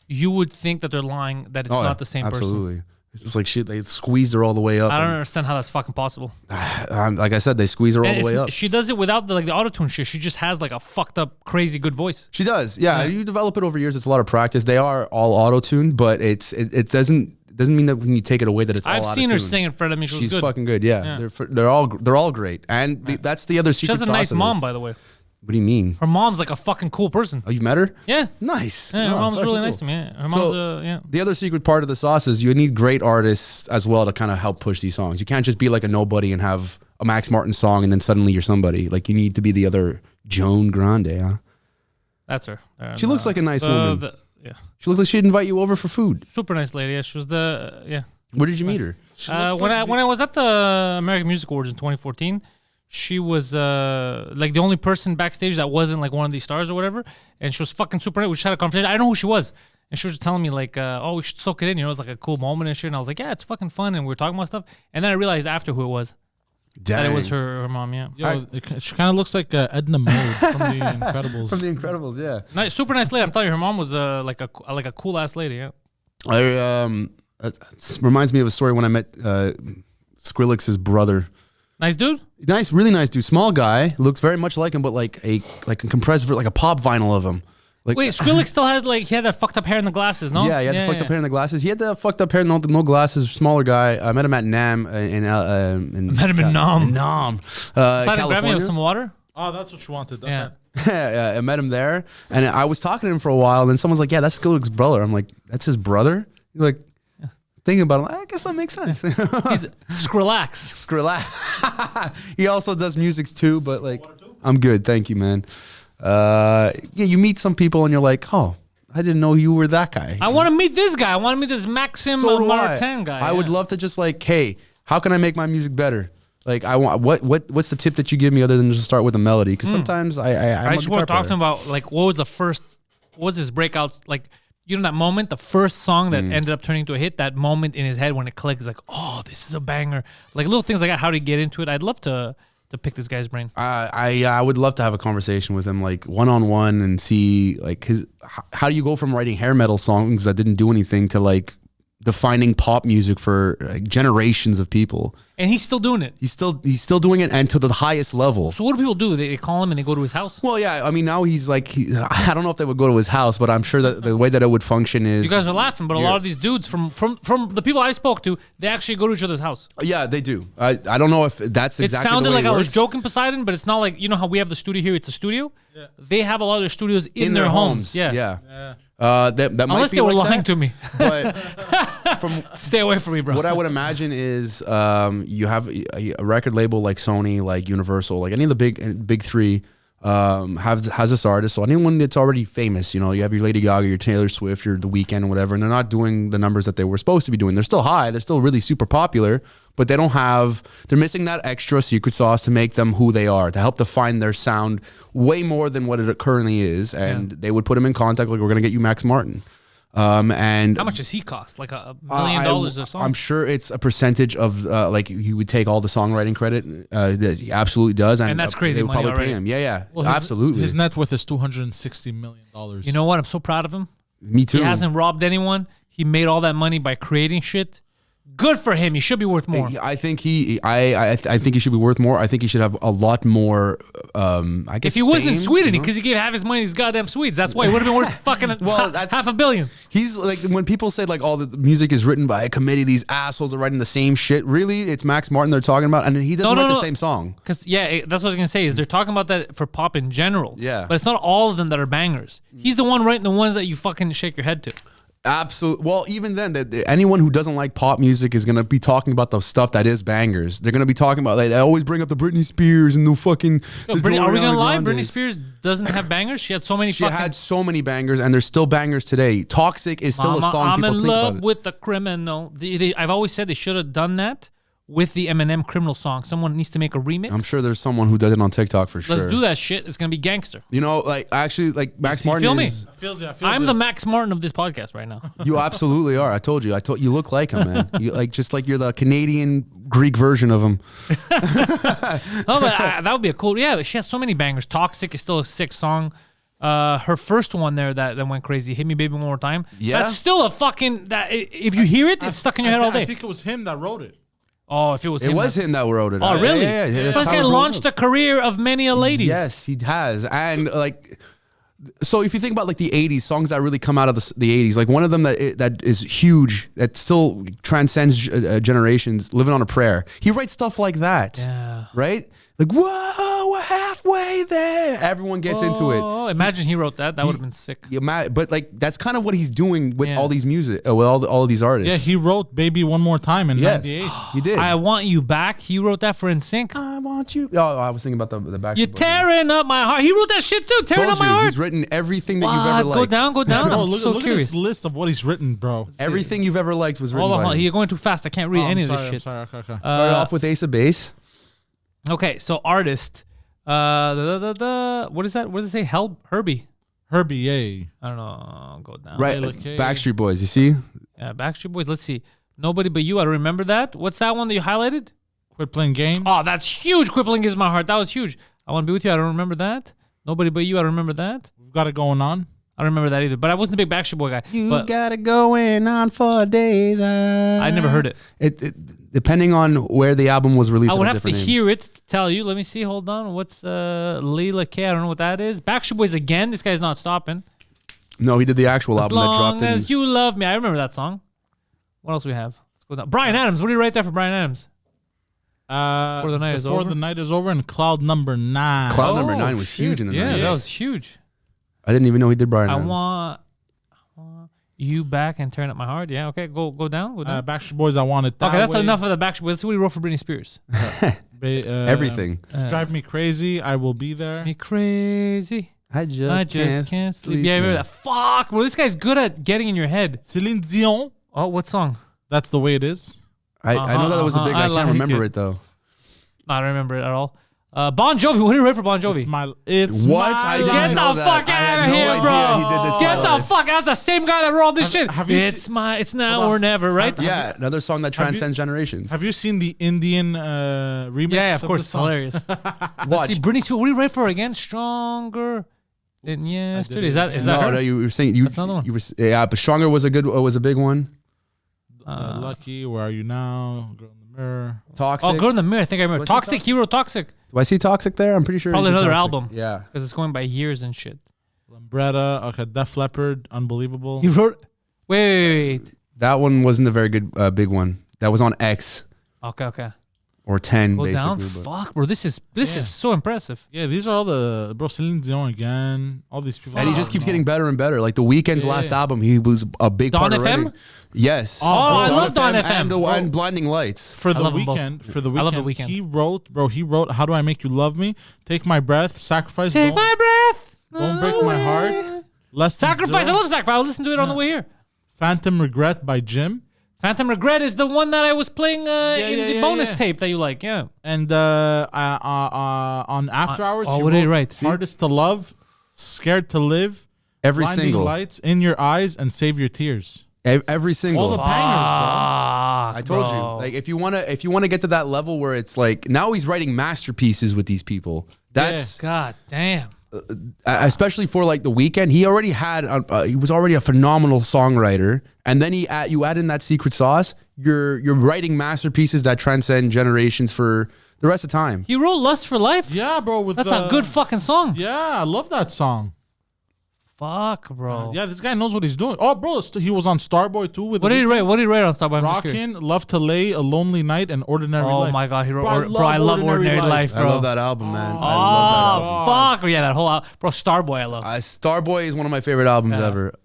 you would think that they're lying, that it's not the same person.
It's just like shit. They squeezed her all the way up.
I don't understand how that's fucking possible.
Like I said, they squeeze her all the way up.
She does it without the auto-tune shit. She just has like a fucked up, crazy good voice.
She does. Yeah. You develop it over years. It's a lot of practice. They are all auto-tuned, but it doesn't mean that when you take it away that it's all auto-tuned.
I've seen her sing in front of me. She's good.
Fucking good. Yeah. They're all great. And that's the other secret sauce.
She has a nice mom, by the way.
What do you mean?
Her mom's like a fucking cool person.
Oh, you met her?
Yeah.
Nice.
Yeah, her mom's really nice to me. Yeah. Her mom's
The other secret part of the sauce is you need great artists as well to kind of help push these songs. You can't just be like a nobody and have a Max Martin song and then suddenly you're somebody. Like you need to be the other Joan Grande, huh?
That's her.
She looks like a nice woman.
Yeah.
She looks like she'd invite you over for food.
Super nice lady. Yeah, she was
Where did you meet her?
When I was at the American Music Awards in 2014, she was like the only person backstage that wasn't like one of these stars or whatever, and she was fucking super nice. We just had a conversation. I didn't know who she was, and she was just telling me like, "Oh, we should soak it in." You know, it was like a cool moment and shit. And I was like, "Yeah, it's fucking fun." And we were talking about stuff, and then I realized after who it was.
Dang.
That it was her mom. Yeah.
Yo, she kind of looks like Edna Mode from The Incredibles.
From The Incredibles, yeah.
Nice, super nice lady. I'm telling you, her mom was like a cool ass lady. Yeah.
It reminds me of a story when I met Skrillex's brother.
Nice dude.
Nice, really nice dude. Small guy. Looks very much like him, but like a compressed, like a pop vinyl of him. Like,
wait, Skrillex still has he had that fucked up hair and the glasses, no?
Yeah, he had the fucked up hair and the glasses. He had the fucked up hair, no glasses, smaller guy. I met him at NAM in
met him in Nam.
Nam.
California. Grab me some water.
Oh, that's what you wanted. Okay.
Yeah.
Yeah, I met him there, and I was talking to him for a while, and then someone's like, "Yeah, that's Skrillex's brother." I'm like, "That's his brother?" You're like, thinking about it, I guess that makes sense.
He's Skrillex.
Skrillex. He also does music too, but like, I'm good, thank you, man. Yeah, you meet some people, and you're like, "Oh, I didn't know you were that guy."
I want to meet this guy. I want to meet this Maxim Martin guy.
I would love to just like, hey, how can I make my music better? Like, I want what's the tip that you give me other than just start with a melody? Because sometimes I
just want to talk to him about like what was his breakouts like? You know that moment, the first song that ended up turning into a hit. That moment in his head when it clicked, is like, oh, this is a banger. Like little things like that. How to get into it? I'd love to pick this guy's brain.
I would love to have a conversation with him, like one-on-one, and see like how do you go from writing hair metal songs that didn't do anything to like defining pop music for like, generations of people.
And he's still doing it.
He's still doing it, and to the highest level.
So what do people do? They call him and they go to his house?
Well, yeah. I mean, now he's like, I don't know if they would go to his house, but I'm sure that the way that it would function is.
You guys are laughing, but a lot of these dudes from the people I spoke to, they actually go to each other's house.
Yeah, they do. I don't know if that's exactly.
It sounded
the way
like
it
I
works.
was joking, Poseidon, but it's not like, you know how we have the studio here. It's a studio. Yeah. They have a lot of their studios in their homes. Yeah.
That might
Unless
be
they were
like
lying
that,
to me.
But from
stay away from me, bro.
What I would imagine is you have a record label like Sony, like Universal, like any of the big three has this artist. So anyone that's already famous, you know, you have your Lady Gaga, your Taylor Swift, your The Weeknd, and whatever, and they're not doing the numbers that they were supposed to be doing. They're still high. They're still really super popular, but they're missing that extra secret sauce to make them who they are, to help define their sound way more than what it currently is. And they would put them in contact, like, we're going to get you Max Martin. And
how much does he cost? Like $1 million a song?
I'm sure it's a percentage of like he would take all the songwriting credit that he absolutely does, and
that's crazy.
They would
money
probably
already.
pay him. Yeah,
well,
absolutely.
His net worth is $260 million.
You know what? I'm so proud of him.
Me too.
He hasn't robbed anyone. He made all that money by creating shit. Good for him. He should be worth more.
I think I think he should be worth more. I think he should have a lot more. I guess
if he wasn't in Sweden,
you know?
because he gave half his money to these goddamn Swedes. That's why he would have been worth fucking half $1 billion.
He's like, when people say like all the music is written by a committee, these assholes are writing the same shit. Really, it's Max Martin they're talking about, and he doesn't write the same song.
Because that's what I was gonna say. Is they're talking about that for pop in general.
Yeah,
but it's not all of them that are bangers. He's the one writing the ones that you fucking shake your head to.
Absolutely. Well, even then, anyone who doesn't like pop music is gonna be talking about the stuff that is bangers. They're gonna be talking about, like, they always bring up the Britney Spears and the fucking.
Are we gonna lie? Britney Spears doesn't have bangers. She had so many.
She had so many bangers, and there's still bangers today. Toxic is still a song.
I'm
people
in
think
love
about it.
with the criminal. I've always said they should have done that with the Eminem Criminal song. Someone needs to make a remix.
I'm sure there's someone who does it on TikTok for sure.
Let's do that shit. It's gonna be gangster.
You know, like, actually, like, Max Martin
feel me?
is.
I'm the Max Martin of this podcast right now.
You absolutely are. I told you. You look like him, man. You just like you're the Canadian Greek version of him.
Oh, but that would be a cool. Yeah, but she has so many bangers. Toxic is still a sick song. Her first one there that went crazy. Hit Me Baby One More Time.
Yeah,
that's still a fucking. If you hear it, it's stuck in your head all day.
I think it was him that wrote it.
Oh, if it was him.
It was him that wrote it.
Oh, really?
Yeah.
This guy launched the career of many a ladies.
Yes, he has. And like, so if you think about like the 80s, songs that really come out of the 80s, like one of them that is huge, that still transcends generations, Living on a Prayer. He writes stuff like that.
Yeah.
Right? Like, whoa, we're halfway there. Everyone gets into it.
Oh, imagine he wrote that. That would have been sick.
But like, that's kind of what he's doing with all these music, with all of these artists.
Yeah, he wrote Baby One More Time in 98.
He did.
I Want You Back. He wrote that for NSYNC.
I want you. Oh, I was thinking about the back.
You're tearing up my heart. He wrote that shit too. Tearing up my heart.
He's written everything that you've ever liked.
Go down.
Bro,
I'm
look
so
at
curious.
this list of what he's written, bro.
Everything you've ever liked was written
Hold
by
on.
him.
You're going too fast. I can't read any of this shit.
I'm sorry. Okay.
Start off with Ace of Base.
Okay, so artist. What is that? What does it say? Herbie.
Herbie, yay.
I don't know. Go down.
Right, Backstreet Boys. You see?
Yeah, Backstreet Boys. Let's see. Nobody But You. I don't remember that. What's that one that you highlighted?
Quit Playing Games.
Oh, that's huge. Crippling Is My Heart. That was huge. I Want to Be With You. I don't remember that. Nobody But You. I don't remember that.
We've got it going on.
I don't remember that either. But I wasn't a big Backstreet Boy guy.
You got it going on for days.
I never heard it.
It depending on where the album was released.
I would have to hear it to tell you. Let me see. Hold on. What's Leela K? I don't know what that is. Backstreet Boys again. This guy's not stopping.
No, he did the actual album that dropped.
As long as you love me. I remember that song. What else we have? Let's go down. Bryan Adams. What do you write there for Bryan Adams? Before the night is over and Cloud Number 9.
Cloud Number 9 was huge in the 90s.
Yeah, that was huge.
I didn't even know he did Bryan Adams.
I want you back and turn up my heart. Yeah, okay. Go down.
Backstreet Boys, I Want It That
Okay, that's
Way.
enough of the Backstreet Boys. Let's see what he wrote for Britney Spears.
Everything.
Drive Me Crazy, I Will Be There.
Me crazy.
I just can't sleep.
Yeah, I remember that. Fuck, bro. This guy's good at getting in your head.
Céline Dion.
Oh, what song?
That's the Way It Is.
I know that was a big. I can't remember it though.
I don't remember it at all. Bon Jovi. What did you write for Bon Jovi?
It's
what?
my
I didn't
Get
know
the
that.
fuck out of here, bro.
He did this.
Get the fuck. That's the same guy that wrote all this shit. It's now or never, right?
Yeah, another song that transcends generations.
Have you seen the Indian remix?
Yeah, of course. It's hilarious. Let's see, Britney Spears. What did you write for her again? Stronger than yesterday. Is that her?
No, you were saying
That's another one.
you were yeah, but Stronger was a big one.
Lucky, Where Are You Now? Girl in the Mirror.
Toxic.
Oh, Girl in the Mirror. I think I remember.
Was he
Toxic. He wrote Toxic.
Do I see Toxic there? I'm pretty sure.
Probably
he did
another
Toxic.
album.
Yeah.
Because it's going by years and shit.
Lambretta. Okay, Def Leppard. Unbelievable.
He wrote. Wait.
That one wasn't a very good big one. That was on X
Okay.
or 10
Go
basically.
down.
But
Fuck, bro. This is so impressive.
Yeah, these are all the Celine Dion again. All these people.
and he just keeps getting better and better. Like The Weeknd's last album, he was a big
Dawn
part already.
FM?
Yes.
Oh, I love Dawn FM.
And the one Blinding Lights.
For the
love them both.
weekend.
I love The Weeknd.
He wrote How Do I Make You Love Me? Take My Breath. Sacrifice.
Take my breath.
Don't Break My Heart. Less Than
Sacrifice.
Zero.
I love Sacrifice. I'll listen to it on the way here.
Phantom Regret by Jim.
Phantom Regret is the one that I was playing in the bonus tape that you like. Yeah.
And on After Hours,
oh,
he
what did he
wrote
write?
Hardest to Love, Scared to Live,
Every
Blinding
single.
Lights, In Your Eyes, and Save Your Tears.
Every single.
All the bangers,
I told you. Like if you wanna get to that level where it's like now he's writing masterpieces with these people. That's
God damn.
especially for like The Weeknd. He already had he was already a phenomenal songwriter, and then you add in that secret sauce. You're writing masterpieces that transcend generations for the rest of time.
He wrote Lust for Life?
Yeah, bro.
That's a good fucking song.
Yeah, I love that song.
Fuck, bro.
Yeah, this guy knows what he's doing. Oh, bro, he was on Starboy too. With
What did he write? What did he write on Starboy? I'm just curious.
Rockin', Love to Lay, A Lonely Night, and Ordinary Life.
Oh my God, he wrote.
Bro,
I love Ordinary Life, bro.
I love that album, man. I love that
Oh
album.
fuck, yeah, that whole album. Bro, Starboy, I love.
Starboy is one of my favorite albums ever.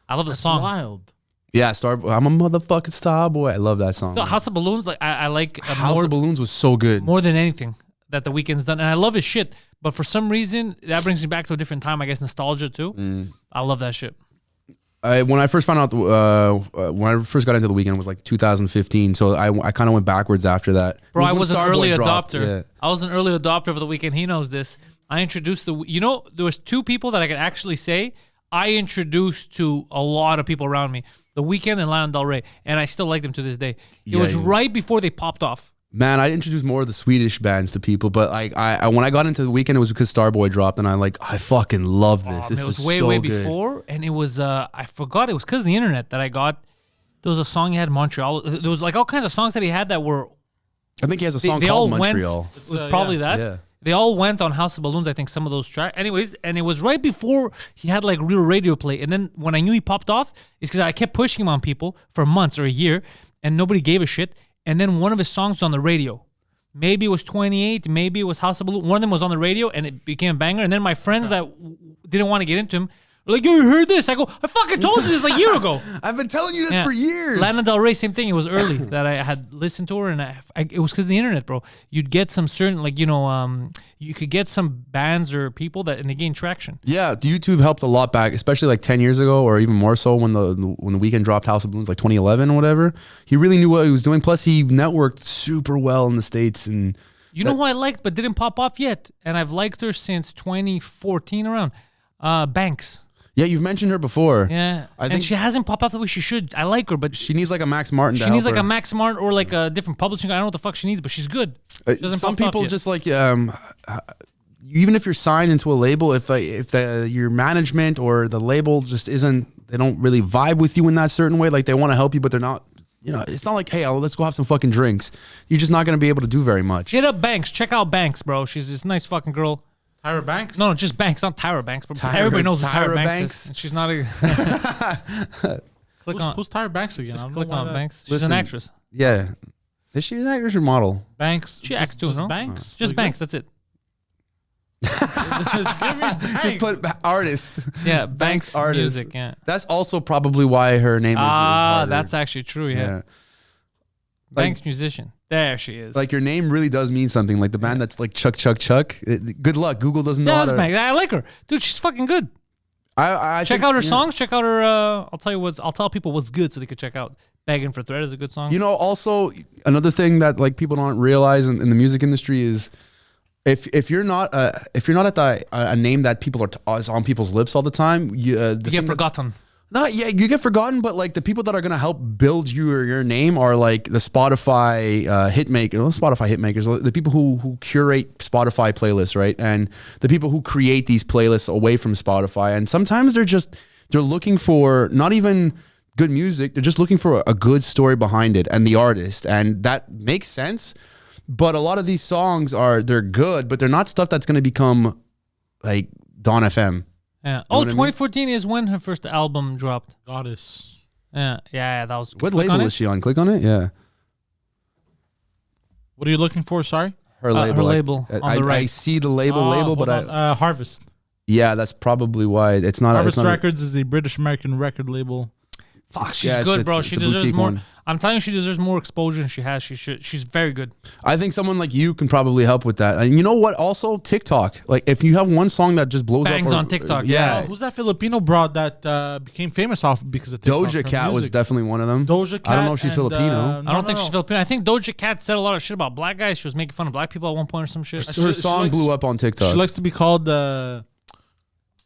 I love the
That's
song.
wild.
Yeah, Starboy. I'm a motherfucking Starboy. I love that song.
So House of Balloons, like I like
House of Balloons was so good.
more than anything that The Weeknd's done, and I love his shit. But for some reason, that brings me back to a different time. I guess nostalgia too. I love that shit.
When I first found out, when I first got into The Weeknd, it was like 2015. So I kind of went backwards after that.
Bro,
It
I was an
when Starboy
early
dropped,
adopter.
yeah.
I was an early adopter of The Weeknd. He knows this. I introduced there was two people that I could actually say I introduced to a lot of people around me. The Weeknd and Lana Del Rey, and I still like them to this day. It was right before they popped off.
Man, I introduced more of the Swedish bands to people, but like when I got into The Weeknd, it was because Starboy dropped, and I fucking love this. This
It was
is
way
so good.
before, and it was I forgot it was because of the internet that I got. There was a song he had in Montreal. There was like all kinds of songs that he had that were.
I think he has a song
They all
called
went.
Montreal.
It was probably that.
Yeah.
They all went on House of Balloons. I think some of those tracks. Anyways, and it was right before he had like real radio play. And then when I knew he popped off, it's because I kept pushing him on people for months or a year, and nobody gave a shit. And then one of his songs was on the radio. Maybe it was 28, maybe it was House of Balloons. One of them was on the radio, and it became a banger. And then my friends that didn't want to get into him were like, yo, you heard this? I go, I fucking told you this a year ago.
I've been telling you this
Yeah.
for years.
Lana Del Rey, same thing. It was early that I had listened to her, and it was because of the internet, bro. You'd get some certain, like, you could get some bands or people and they gain traction.
Yeah, YouTube helped a lot back, especially like 10 years ago, or even more so when the Weeknd dropped House of Balloons, like 2011 or whatever. He really knew what he was doing. Plus, he networked super well in the States. And
You know who I liked but didn't pop off yet, and I've liked her since 2014 around. Banks.
yeah, you've mentioned her before.
Yeah,
I
and
think
she hasn't popped off the way she should. I like her, but
she needs like a Max Martin.
she needs like a Max Martin or like a different publishing. I don't know what the fuck she needs, but she's good. She doesn't
Some
pop off
people
yet.
just like even if you're signed into a label, if your management or the label just isn't, they don't really vibe with you in that certain way. Like they want to help you, but they're not. It's not like, hey, let's go have some fucking drinks. You're just not going to be able to do very much.
Hit up Banks. Check out Banks, bro. She's this nice fucking girl.
Tyra Banks?
No, just Banks, not Tyra Banks. But everybody knows who Tyra Banks is. She's not a...
Who's Tyra Banks again?
Click on Banks. She's an actress.
Yeah. Is she an actress or model?
Banks.
She acts too, no?
Banks?
Just Banks, that's it.
Just put artist.
Yeah, Banks
artist.
Music, yeah.
That's also probably why her name is harder.
That's actually true, yeah. Banks musician. There she is.
Like your name really does mean something. Like the band that's like Chuck. Good luck. Google doesn't know how to.
Banks. I like her. Dude, she's fucking good.
I
check out her songs. Check out her. I'll tell people what's good so they could check out Begging for Thread is a good song.
Also another thing that like people don't realize in the music industry is if you're not at a name that people is on people's lips all the time, you
get forgotten.
You get forgotten, but like the people that are gonna help build your name are like the Spotify hitmakers, the people who curate Spotify playlists, right? And the people who create these playlists away from Spotify. And sometimes they're looking for not even good music, they're just looking for a good story behind it and the artist, and that makes sense. But a lot of these songs they're good, but they're not stuff that's gonna become like Dawn FM.
Yeah. Oh, 2014 is when her first album dropped.
Goddess.
Yeah, that was.
What label is she on? Click on it. Yeah.
What are you looking for? Sorry.
Her label.
Her label on the right.
I see the label, but
Harvest.
Yeah, that's probably why it's not.
Harvest Records is a British American record label.
Fuck, she's good, bro. She deserves more. One. I'm telling you, she deserves more exposure than she has. She's very good.
I think someone like you can probably help with that. And you know what? Also, TikTok. Like, if you have one song that just blows
Bangs
up.
on TikTok.
Yeah.
Who's that Filipino broad that became famous off because of TikTok?
Doja Cat was definitely one of them.
Doja Cat.
I don't know if she's Filipino.
I don't think she's Filipino. I think Doja Cat said a lot of shit about black guys. She was making fun of black people at one point or some shit.
Her song blew up on TikTok.
She likes to be called.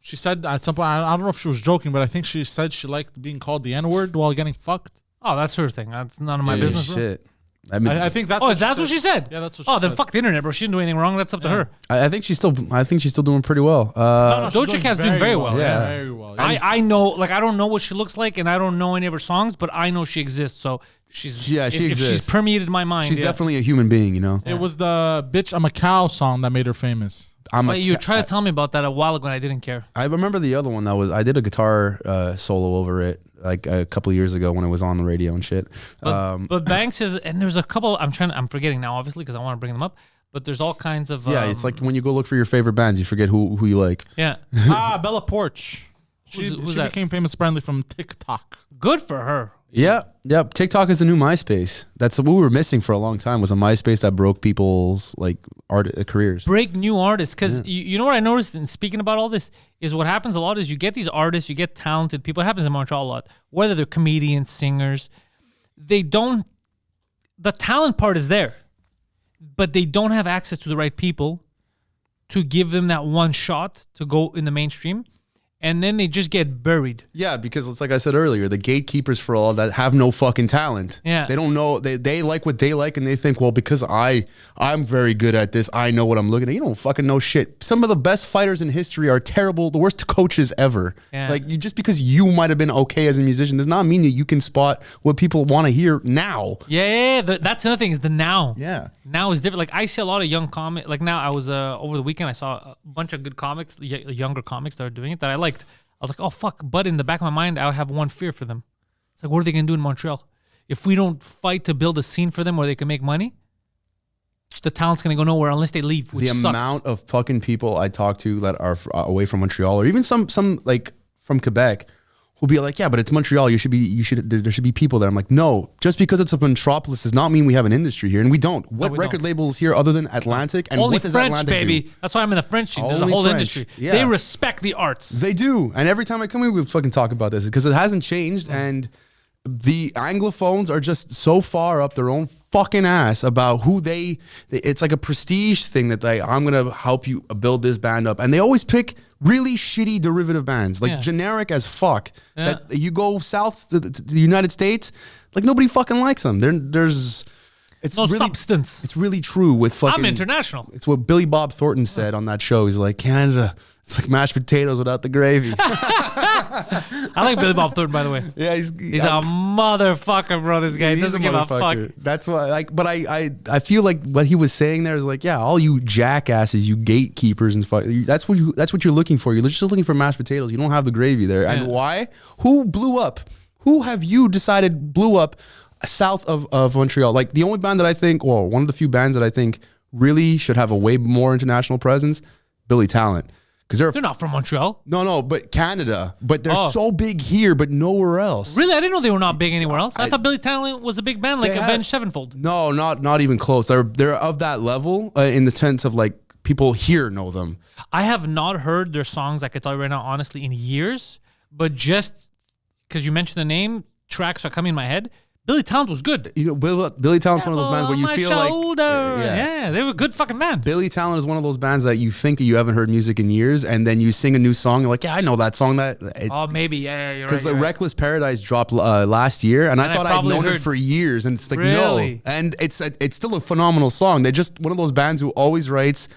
She said at some point, I don't know if she was joking, but I think she said she liked being called the N-word while getting fucked.
Oh, that's her thing. That's none of my business.
Shit.
I think that's.
Oh, that's what she said.
Yeah, that's what she said.
Oh, then fuck the internet, bro. She didn't do anything wrong. That's up to her.
I think she's still doing pretty well.
Doja Cat's doing very well.
Yeah,
very well.
I know, like, I don't know what she looks like, and I don't know any of her songs, but I know she exists. So she exists. She's permeated my mind.
She's definitely a human being, you know.
It was the "Bitch I'm a Cow" song that made her famous.
You tried to tell me about that a while ago, and I didn't care.
I remember the other one I did a guitar solo over it like a couple of years ago when it was on the radio and shit.
But Banks is, and there's a couple. I'm forgetting now, obviously, because I want to bring them up. But there's all kinds of.
It's like when you go look for your favorite bands, you forget who you like.
Yeah.
Bella Porch. She became famous apparently from TikTok.
Good for her.
Yeah. TikTok is the new MySpace. That's what we were missing for a long time, was a MySpace that broke people's like careers.
Break new artists, because you know what I noticed in speaking about all this is what happens a lot is you get these artists, you get talented people. It happens in Montreal a lot. Whether they're comedians, singers, the talent part is there, but they don't have access to the right people to give them that one shot to go in the mainstream. And then they just get buried.
Yeah, because it's like I said earlier, the gatekeepers for all that have no fucking talent.
Yeah.
They don't know. They like what they like, and they think, well, because I'm very good at this, I know what I'm looking at. You don't fucking know shit. Some of the best fighters in history are terrible, the worst coaches ever.
Yeah.
Like, just because you might have been okay as a musician does not mean that you can spot what people want to hear now.
Yeah. That's another thing is the now.
Yeah.
Now is different. Like, I see a lot of young comics. Like, now I was over the weekend, I saw a bunch of good comics, younger comics that are doing it that I liked. I was like, oh, fuck. But in the back of my mind, I have one fear for them. It's like, what are they going to do in Montreal? If we don't fight to build a scene for them where they can make money, the talent's going to go nowhere unless they leave, which sucks.
Amount of fucking people I talk to that are away from Montreal, or even some like from Quebec, who'll be like, yeah, but it's Montreal. There should be people there. I'm like, no, just because it's a metropolis does not mean we have an industry here, and we don't. What record labels here other than Atlantic? And
only
what does
French,
Atlantic
baby.
do?
That's why I'm in the French scene. There's a
Only
whole
French.
industry.
Yeah.
They respect the arts.
They do, and every time I come here, we fucking talk about this because it hasn't changed, and the Anglophones are just so far up their own fucking ass about who it's like a prestige thing that I'm gonna help you build this band up, and they always pick really shitty derivative bands, like generic as fuck.
Yeah.
That you go south to the United States, like nobody fucking likes them. There's It's
no
really,
substance.
It's really true with fucking.
I'm international.
It's what Billy Bob Thornton said on that show. He's like, Canada, it's like mashed potatoes without the gravy.
I like Billy Bob Thornton, by the way.
Yeah, he's
a motherfucker, bro. This guy doesn't give a fuck.
That's why, like, but I feel like what he was saying there is like, yeah, all you jackasses, you gatekeepers and fuck, that's what you're looking for. You're just looking for mashed potatoes. You don't have the gravy there. Yeah. And why? Who blew up? Who have you decided blew up south of Montreal? Like the only band that I think, well, one of the few bands that I think really should have a way more international presence, Billy Talent. Because
they're not from Montreal.
No, but Canada. But they're so big here, but nowhere else.
Really? I didn't know they were not big anywhere else. I thought Billy Talent was a big band, like Avenged Sevenfold.
No, not even close. They're of that level in the sense of like people here know them.
I have not heard their songs, I could tell you right now, honestly, in years. But just because you mentioned the name, tracks are coming in my head. Billy Talent was good.
You know, Billy Talent's one of those bands where you feel like
they were a good fucking band.
Billy Talent is one of those bands that you think that you haven't heard music in years, and then you sing a new song, you're like, yeah, I know that song. You're right. Because the Reckless Paradise dropped last year, and I thought I'd known it for years, and it's like no, and it's still a phenomenal song. They're just one of those bands who always writes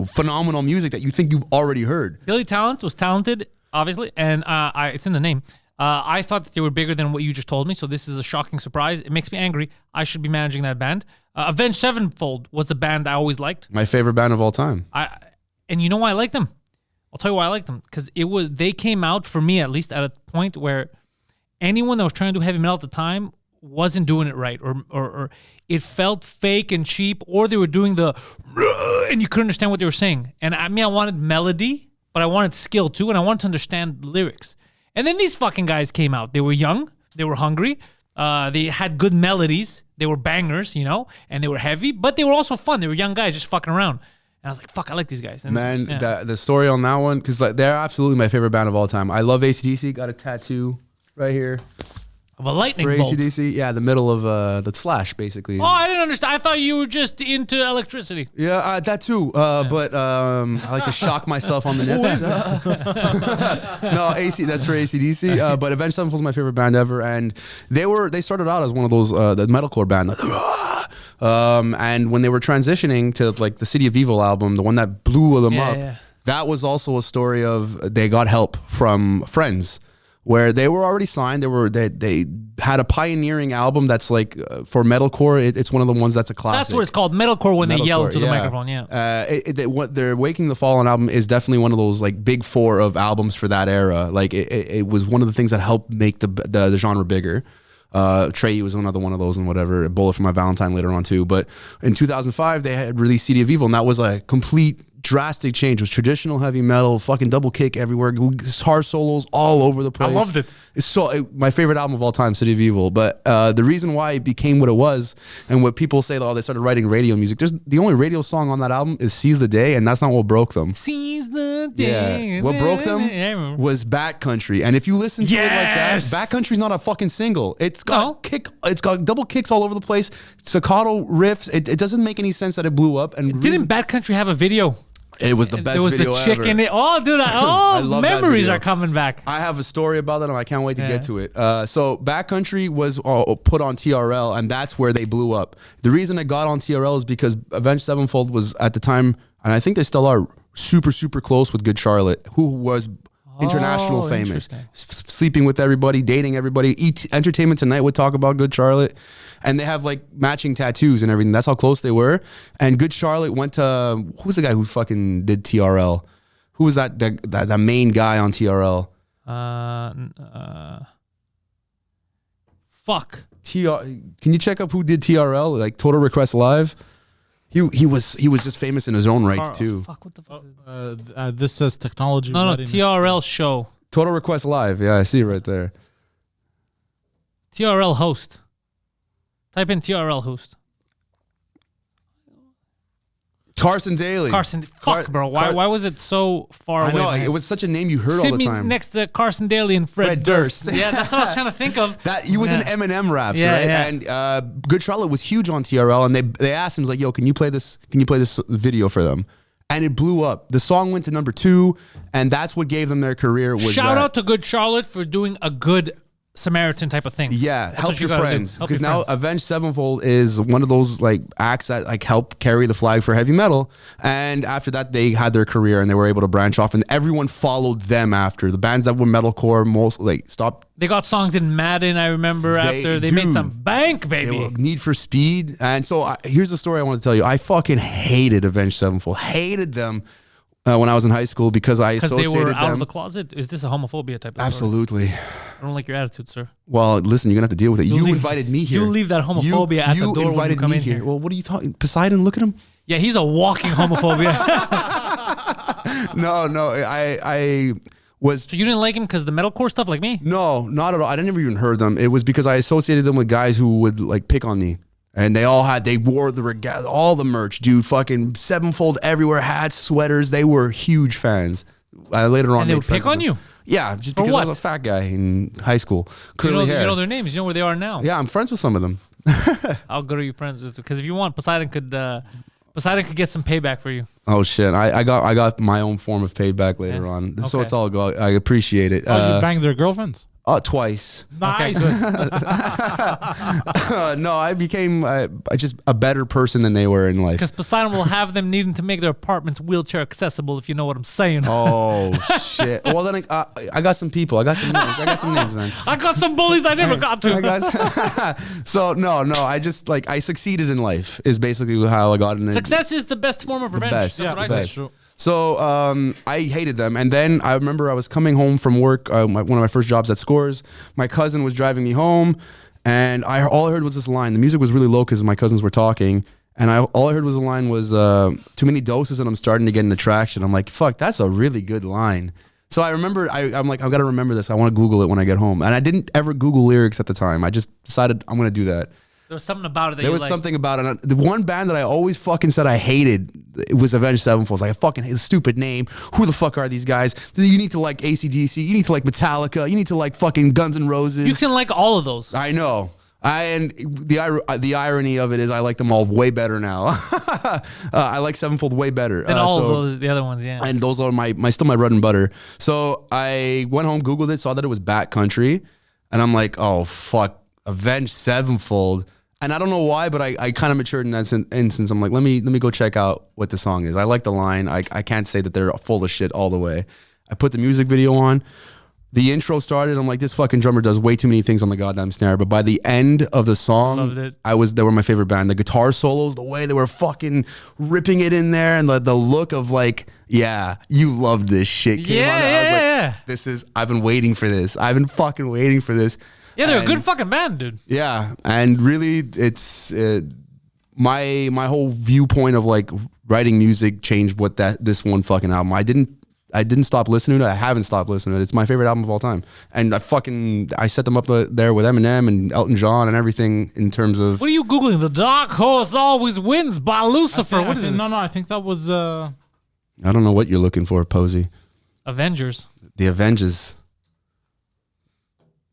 phenomenal music that you think you've already heard.
Billy Talent was talented, obviously, and it's in the name. I thought that they were bigger than what you just told me, so this is a shocking surprise. It makes me angry. I should be managing that band. Avenged Sevenfold was a band I always liked.
My favorite band of all time.
And you know why I like them? I'll tell you why I like them. Because they came out, for me at least, at a point where anyone that was trying to do heavy metal at the time wasn't doing it right, or it felt fake and cheap, or they were doing the and you couldn't understand what they were saying. And I wanted melody, but I wanted skill too, and I wanted to understand lyrics. And then these fucking guys came out. They were young. They were hungry. They had good melodies. They were bangers, you know, and they were heavy, but they were also fun. They were young guys just fucking around. And I was like, fuck, I like these guys. And,
the story on that one, because they're absolutely my favorite band of all time. I love AC/DC. Got a tattoo right here.
Of a lightning
for
bolt.
AC/DC, yeah, the middle of the slash, basically.
Oh, I didn't understand. I thought you were just into electricity.
Yeah, that too. But I like to shock myself on the nips. No, that's for AC/DC. But Avenged Sevenfold is my favorite band ever, and they started out as one of those the metalcore band. And when they were transitioning to like the City of Evil album, the one that blew them up, that was also a story of they got help from friends. Where they were already signed, they had a pioneering album that's like for metalcore. It's one of the ones that's a classic.
That's what it's called, metalcore. When they yell into the microphone,
what their Waking the Fallen album is definitely one of those like big four of albums for that era. Like it was one of the things that helped make the genre bigger. Trey was another one of those and whatever. A Bullet for My Valentine later on too. But in 2005 they had released City of Evil, and that was a complete drastic change. It was traditional heavy metal, fucking double kick everywhere, guitar solos all over the place.
I loved it.
My favorite album of all time, City of Evil. But the reason why it became what it was, and what people say, they started writing radio music. The only radio song on that album is "Seize the Day," and that's not what broke them.
Seize the day.
Yeah. What broke them was Backcountry. And if you listen to it like that, Backcountry's not a fucking single. It's got it's got double kicks all over the place, staccato riffs. It doesn't make any sense that it blew up. And
didn't Backcountry have a video?
It was the best video ever. There was the chick
in it. Oh, dude, memories are coming back.
I have a story about that, and I can't wait to get to it. So Backcountry was put on TRL, and that's where they blew up. The reason it got on TRL is because Avenged Sevenfold was at the time, and I think they still are, super, super close with Good Charlotte, who was international famous. Sleeping with everybody, dating everybody. Entertainment Tonight would talk about Good Charlotte. And they have like matching tattoos and everything. That's how close they were. And Good Charlotte went to, who was the guy who fucking did TRL? Who was that main guy on TRL?
Fuck.
Can you check up who did TRL? Like Total Request Live? He was just famous in his own right too.
Fuck, what the fuck?
This says technology.
No, TRL show.
Total Request Live. Yeah, I see it right there.
TRL host. Type in TRL host.
Carson Daly.
Fuck, bro. Why was it so far away?
I know. It was such a name you heard all the time.
Sit me next to Carson Daly and Fred Durst. Yeah, that's what I was trying to think of.
He was in Eminem raps, right? Yeah. And Good Charlotte was huge on TRL, and they asked him, like, yo, can you play this video for them? And it blew up. The song went to number 2, and that's what gave them their career. Shout
out to Good Charlotte for doing a good Samaritan type of thing.
Yeah,
That's
help
what you
your
gotta
friends.
do. Help
Because
your
now
friends.
Avenged Sevenfold is one of those like acts that like help carry the flag for heavy metal. And after that, they had their career and they were able to branch off, and everyone followed them after. The bands that were metalcore most like stopped.
They got songs in Madden, I remember, after they made
dude,
some bank,
They
baby.
were Need for Speed. And so here's the story I want to tell you. I fucking hated Avenged Sevenfold. Hated them when I was in high school because I
Because they
associated
were out
them.
of the closet? Is this a homophobia type of story?
Absolutely.
I don't like your attitude, sir.
Well, listen, you're gonna have to deal with it. You
leave-
invited me here.
you leave that homophobia at the door when you
invited
come
me
in here.
Well, what are you talking? Poseidon, look at him.
Yeah, he's a walking homophobia.
No, I was.
So you didn't like him because the metalcore stuff like me?
No, not at all. I never even heard them. It was because I associated them with guys who would like pick on me. And they wore all the merch, dude. Fucking Sevenfold everywhere, hats, sweaters. They were huge fans. Later on,
And they
made
would
friends
pick
with
on
them.
you?
Yeah, just
For
because I was
what?
a fat guy in high school. Curly hair.
You know their names. You know where they are now.
Yeah, I'm friends with some of them.
How good are you friends with? Because if you want, Poseidon could get some payback for you.
Oh shit! I got my own form of payback later on, so
Okay.
it's all good. I appreciate it.
Oh, you banged their girlfriends?
Twice.
Nice.
No, I became just a better person than they were in life.
Because Poseidon will have them needing to make their apartments wheelchair accessible, if you know what I'm saying.
Oh shit! Well then, I got some people. I got some names, man.
I got some bullies I never got to.
So no, I just like I succeeded in life is basically how I got in.
Success is the best form of revenge.
best.
That's
Yeah,
what I
the
say.
best.
True.
So I hated them, and then I remember I was coming home from work. One of my first jobs at Scores. My cousin was driving me home, and all I heard was this line. The music was really low because my cousins were talking, and all I heard was the line was "too many doses," and I'm starting to get an attraction. I'm like, fuck, that's a really good line. So I remember, I'm like, I've got to remember this. I want to Google it when I get home, and I didn't ever Google lyrics at the time. I just decided I'm going to do that.
There was something about it that
There
you
was
liked.
something about it. The one band that I always fucking said I hated, it was Avenged Sevenfold. Like, I fucking hate the stupid name. Who the fuck are these guys? You need to like AC/DC. You need to like Metallica. You need to like fucking Guns N' Roses.
You can like all of those.
I know. And the irony of it is I like them all way better now. I like Sevenfold way better.
And all of those, the other ones, yeah.
And those are still my bread and butter. So I went home, Googled it, saw that it was Backcountry. And I'm like, oh, fuck, Avenged Sevenfold. And I don't know why, but I kind of matured in that instance. I'm like, let me go check out what the song is. I like the line. I can't say that they're full of shit all the way. I put the music video on. The intro started. I'm like, this fucking drummer does way too many things on the goddamn snare. But by the end of the song,
Loved it.
they were my favorite band. The guitar solos, the way they were fucking ripping it in there, and the look of like, yeah, you love this shit. Came on. I was like, I've been waiting for this. I've been fucking waiting for this.
Yeah, they're a
And-
good fucking band, dude.
Yeah, and really, it's my whole viewpoint of like writing music changed what this one fucking album. I didn't stop listening to it. I haven't stopped listening to it. It's my favorite album of all time, and I set them up there with Eminem and Elton John and everything in terms of.
What are you Googling? The Dark Horse Always Wins by Lucifer. What is this?
No, I think that was
I don't know what you're looking for, Posey.
Avengers.
The Avengers.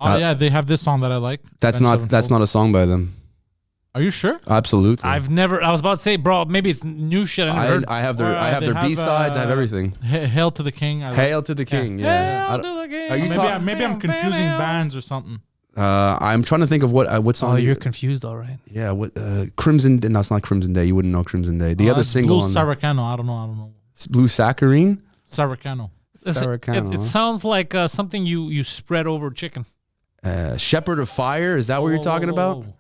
Oh yeah, they have this song that I like.
That's
Avenged
not
Sevenfold.
a song by them.
Are you sure?
Absolutely.
I was about to say, bro, maybe it's new shit. I never heard.
I have
Or,
their
they
B-sides. I have everything.
Hail to the King. I like.
Hail to the King. Yeah.
Hail to the King.
Are you
Maybe I'm confusing bands or something.
I'm trying to think of what song.
Oh, you're confused, all right.
Yeah, what Crimson? No, it's not Crimson Day. You wouldn't know Crimson Day. The other
It's
single
Blue
on there.
Saracano. I don't know.
Blue Saccharine.
Saracano.
Saracano,
It
huh?
sounds like something you spread over chicken.
Shepherd of Fire. Is that what you're talking about?
Whoa.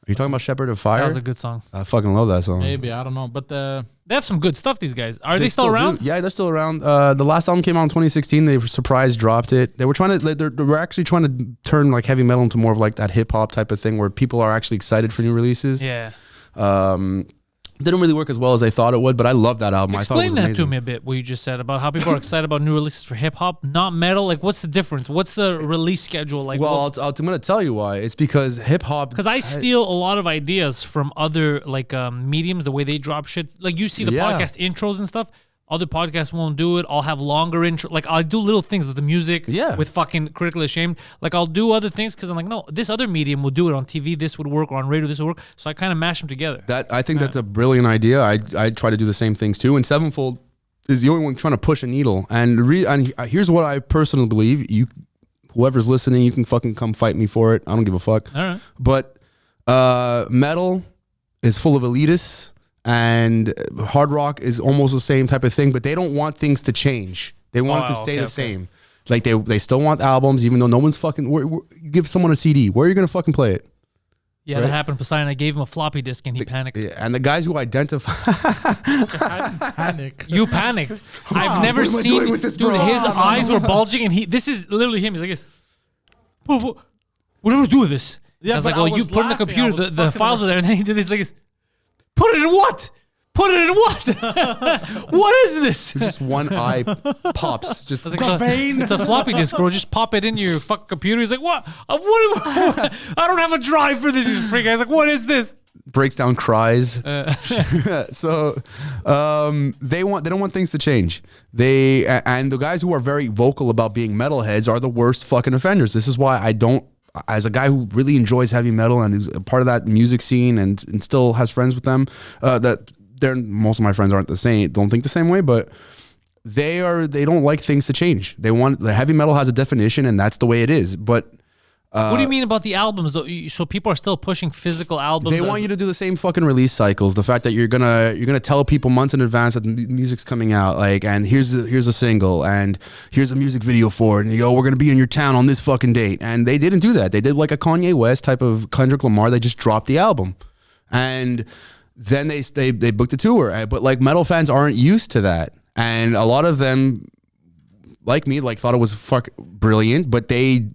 Are you talking about Shepherd of
That
Fire?
was a good song.
I fucking love that song.
Maybe I don't know, but
They have some good stuff, these guys. Are they still
do.
around?
Yeah, they're still around. The last album came out in 2016. They surprise dropped it. They were they were actually trying to turn like heavy metal into more of like that hip hop type of thing where people are actually excited for new releases.
Yeah.
Didn't really work as well as they thought it would, but I love that album. I thought it
Explain
was
that
amazing.
to me a bit, what you just said about how people are excited about new releases for hip hop, not metal. Like, what's the difference? What's the release schedule like?
Well, I'm going to tell you why. It's because hip hop.
Because I steal a lot of ideas from other like mediums, the way they drop shit. Like you see the
Yeah.
podcast intros and stuff. Other podcasts won't do it. I'll have longer intro. Like I'll do little things with the music.
Yeah.
With fucking Critically Ashamed. Like I'll do other things because I'm like, no, this other medium will do it on TV. This would work, or on radio. This would work. So I kind of mash them together.
I think that's a brilliant idea. I try to do the same things too. And Sevenfold is the only one trying to push a needle. And here's what I personally believe: Whoever's listening, you can fucking come fight me for it. I don't give a fuck.
All right.
But metal is full of elitists, and hard rock is almost the same type of thing, but they don't want things to change. They want it to stay the same. Like they still want albums, even though no one's fucking. You give someone a CD, where are you gonna fucking play it?
Yeah, that happened. Poseidon, I gave him a floppy disk and he panicked.
Yeah, and the guys who identify,
Panic.
You panicked. I've never seen, dude. His eyes were bulging, and this is literally him. He's like this. What do we do with this?
Yeah,
I was like,
but
oh,
I
you
was
put it in the
laughing.
computer.
I was
The files are there, and then he did this like this. Put it in what? Put it in what? What is this?
just one eye pops. Just
I was like, it's a floppy disk, bro. Just pop it into your fucking computer. He's like, what? I don't have a drive for this. He's freaking. I was like, what is this?
breaks down, cries. So they don't want things to change. And the guys who are very vocal about being metalheads are the worst fucking offenders. This is why I don't, as a guy who really enjoys heavy metal and who's a part of that music scene and still has friends with them, most of my friends don't think the same way, but they don't like things to change. The heavy metal has a definition and that's the way it is. But
what do you mean about the albums though? So people are still pushing physical albums.
They want you to do the same fucking release cycles. The fact that you're gonna tell people months in advance that the music's coming out, like, and here's a single and here's a music video for it, and you go, we're gonna be in your town on this fucking date. And they didn't do that. They did like a Kanye West type of Kendrick Lamar. They just dropped the album, and then they booked a tour. But like metal fans aren't used to that, and a lot of them, like me, thought it was brilliant, but they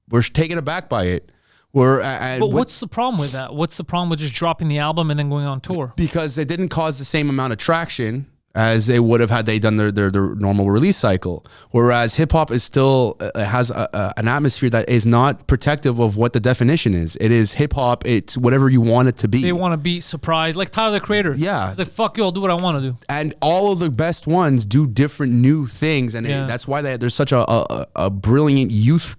were taken aback by it.
But what's the problem with that? What's the problem with just dropping the album and then going on tour? Because
it didn't cause the same amount of traction as they would have had they done their normal release cycle. Whereas hip hop is still has an atmosphere that is not protective of what the definition is. It is hip hop. It's whatever you want it to be.
They want to be surprised, like Tyler the Creator.
Yeah,
it's like fuck you, I'll do what I want to do.
And all of the best ones do different new things, and that's why there's such a brilliant youth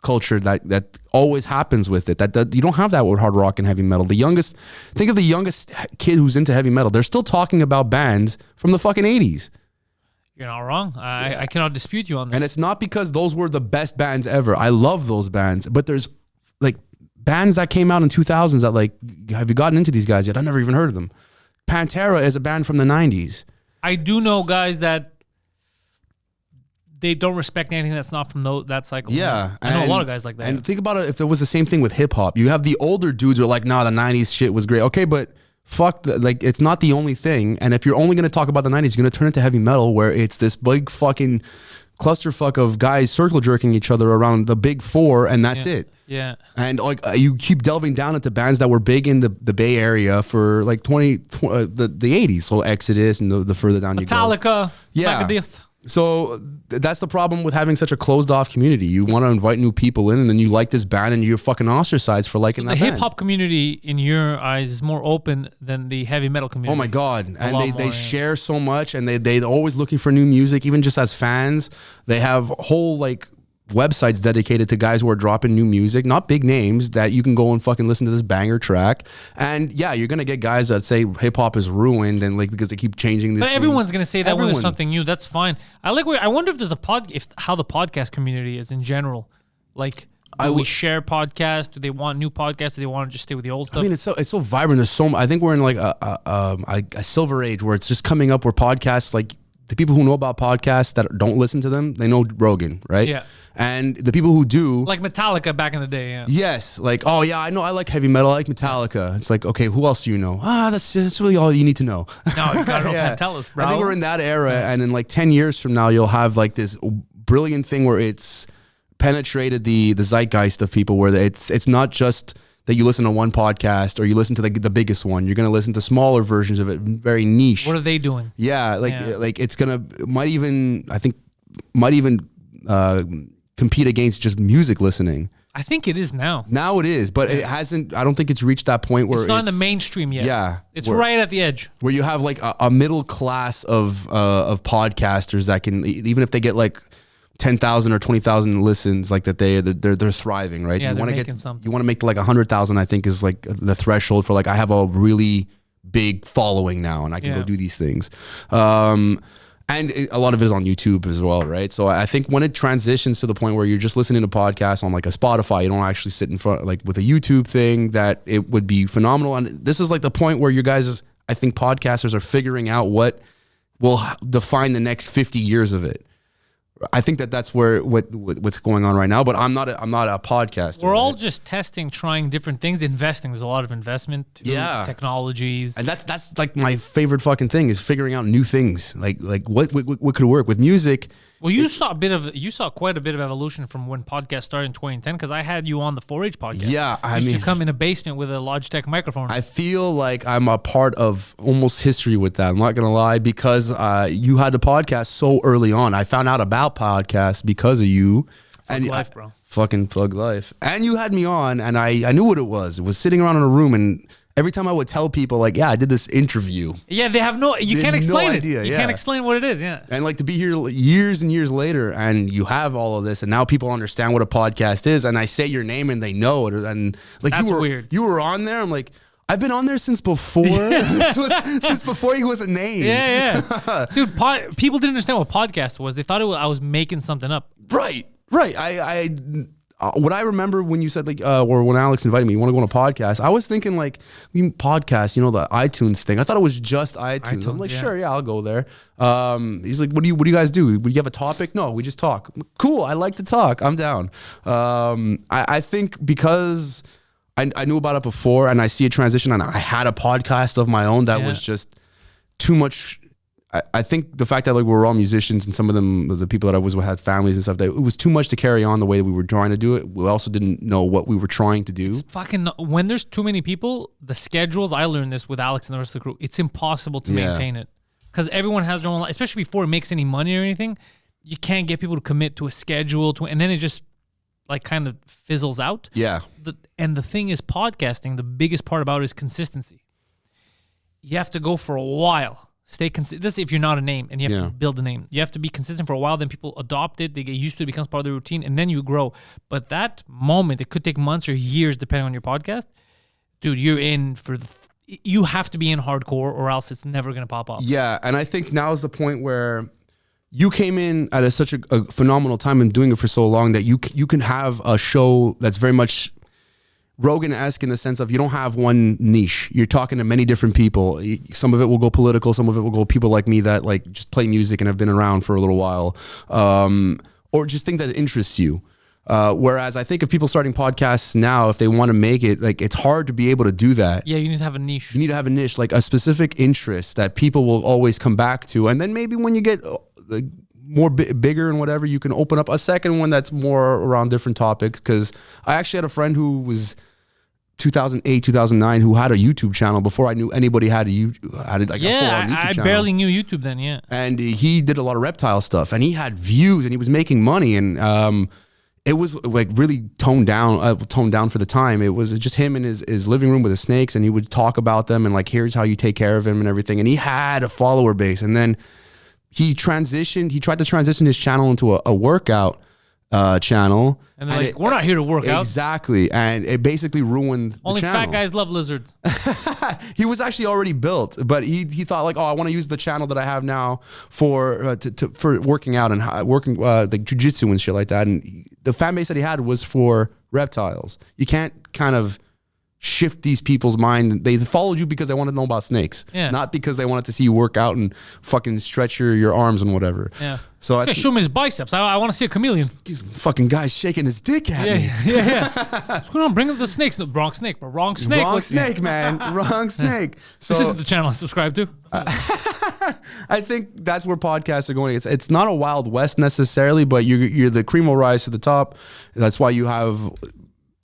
culture that always happens with it. That you don't have that with hard rock and heavy metal. Think of the youngest kid who's into heavy metal. They're still talking about bands from the fucking 80s.
You're not wrong. I cannot dispute you on this.
And it's not because those were the best bands ever. I love those bands, but there's like bands that came out in 2000s that like, have you gotten into these guys yet? I've never even heard of them. Pantera is a band from the 90s.
I do know guys that they don't respect anything that's not from that cycle.
Yeah.
I know a lot of guys like that.
And think about it, if there was the same thing with hip hop. You have the older dudes who are like, nah, the 90s shit was great. Okay, but fuck, it's not the only thing. And if you're only going to talk about the 90s, you're going to turn it to heavy metal where it's this big fucking clusterfuck of guys circle jerking each other around the big four, and that's it.
Yeah.
And like you keep delving down into bands that were big in the Bay Area for like the 80s. So Exodus and the further down you go.
Metallica.
Yeah.
Megadeth.
So that's the problem with having such a closed off community. You want to invite new people in, and then you like this band, and you're fucking ostracized for liking that band.
The hip hop community, in your eyes, is more open than the heavy metal community.
Oh my god! And they share so much, and they're always looking for new music. Even just as fans, they have whole like websites dedicated to guys who are dropping new music, not big names, that you can go and fucking listen to this banger track. And yeah, you're gonna get guys that say hip hop is ruined and like because they keep changing this.
But everyone's gonna say that when there's something new. That's fine. I wonder if there's how the podcast community is in general. Like, we share podcasts? Do they want new podcasts? Do they want to just stay with the old stuff?
I mean, it's so vibrant. There's so I think we're in like a silver age where it's just coming up where podcasts, like the people who know about podcasts that don't listen to them, they know Rogan, right?
Yeah.
And the people who do,
like Metallica back in the day, yeah.
Yes, like, oh yeah, I know, I like heavy metal, I like Metallica. It's like, okay, who else do you know? That's really all you need to know.
No, you gotta know Pantelis, bro.
I think we're in that era, and in like 10 years from now, you'll have like this brilliant thing where it's penetrated the zeitgeist of people, where it's not just that you listen to one podcast or you listen to the biggest one. You're gonna listen to smaller versions of it, very niche.
What are they doing?
Yeah, like it's might even compete against just music listening.
I think it is now.
Now it is, but it hasn't. I don't think it's reached that point where
it's not in the mainstream yet.
Yeah,
it's right at the edge
where you have like a middle class of podcasters that can, even if they get like 10,000 or 20,000 listens, like they're thriving, right?
Yeah,
you
want to
you want to make like 100,000. I think is like the threshold for like, I have a really big following now, and I can go do these things. And a lot of it is on YouTube as well, right? So I think when it transitions to the point where you're just listening to podcasts on like a Spotify, you don't actually sit in front like with a YouTube thing, that it would be phenomenal. And this is like the point where you guys, I think podcasters are figuring out what will define the next 50 years of it. I think that's where what's going on right now. But I'm not a podcaster.
We're all just testing, trying different things, investing. There's a lot of investment to technologies,
and that's like my favorite fucking thing is figuring out new things. Like what could work with music.
Well, you saw quite a bit of evolution from when podcasts started in 2010, because I had you on the 4-H podcast.
Yeah, I
used
mean,
to come in a basement with a Logitech microphone.
I feel like I'm a part of almost history with that. I'm not gonna lie, because you had the podcast so early on. I found out about podcasts because of you.
Plug life, bro.
Fucking plug life. And you had me on, and I knew what it was. It was sitting around in a room, and every time I would tell people, like, yeah, I did this interview.
Yeah, they have you can't explain
no
it.
idea,
You can't explain what it is, yeah.
And like to be here years and years later, and you have all of this, and now people understand what a podcast is, and I say your name and they know it, and like
that's weird.
You were on there. I'm like, I've been on there since before. Since before he was a name.
Yeah. Dude, people didn't understand what podcast was. They thought I was making something up.
Right. What I remember when you said like, or when Alex invited me, you want to go on a podcast? I was thinking like, podcast, the iTunes thing. I thought it was just iTunes. I'm like, sure, yeah, I'll go there. He's like, what do you guys do? Do you have a topic? No, we just talk. Cool. I like to talk. I'm down. I think because I knew about it before, and I see a transition, and I had a podcast of my own that was just too much. I think the fact that like we were all musicians, and some of them, the people that I was with, had families and stuff, that it was too much to carry on the way that we were trying to do it. We also didn't know what we were trying to do.
It's fucking, when there's too many people, the schedules, I learned this with Alex and the rest of the crew, it's impossible to maintain it. Because everyone has their own life, especially before it makes any money or anything. You can't get people to commit to a schedule, and then it just like kind of fizzles out.
Yeah.
And the thing is, podcasting, the biggest part about it is consistency. You have to go for a while. Stay consistent. This if you're not a name and you have to build a name. You have to be consistent for a while, then people adopt it, they get used to it, becomes part of the routine, and then you grow. But that moment, it could take months or years depending on your podcast. Dude, you're in for you have to be in hardcore or else it's never going to pop up.
Yeah, and I think now is the point where you came in at such a phenomenal time and doing it for so long that you can have a show that's very much Rogan-esque in the sense of you don't have one niche. You're talking to many different people. Some of it will go political. Some of it will go people like me that like just play music and have been around for a little while, or just think that interests you. Whereas I think if people starting podcasts now, if they want to make it, like it's hard to be able to do that.
Yeah, you need to have a niche.
You need to have a niche, like a specific interest that people will always come back to. And then maybe when you get more bigger and whatever, you can open up a second one that's more around different topics. Because I actually had a friend who was 2008, 2009 who had a YouTube channel before I knew anybody had a full-on YouTube
I
channel.
barely knew YouTube then. Yeah,
and he did a lot of reptile stuff, and he had views, and he was making money, and it was like really toned down for the time. It was just him in his living room with his snakes, and he would talk about them and like, here's how you take care of him and everything. And he had a follower base, and then he tried to transition his channel into a workout channel.
And they're like, we're not here to work out.
Exactly. And it basically ruined
Only
the channel.
fat guys love lizards.
He was actually already built, but he thought like, oh, I want to use the channel that I have now for working out and working like jujitsu and shit like that. And the fan base that he had was for reptiles. You can't kind of shift these people's mind. They followed you because they wanted to know about snakes, not because they wanted to see you work out and fucking stretch your arms and whatever.
Yeah.
So I
show me his biceps. I want to see a chameleon.
He's fucking guy shaking his dick at me.
Yeah. What's going on? Bring up the snakes. The wrong snake, but wrong snake.
Wrong snake, man. Wrong snake. So,
this isn't the channel I subscribe to.
I think that's where podcasts are going. It's not a Wild West necessarily, but you're the cream will rise to the top. That's why you have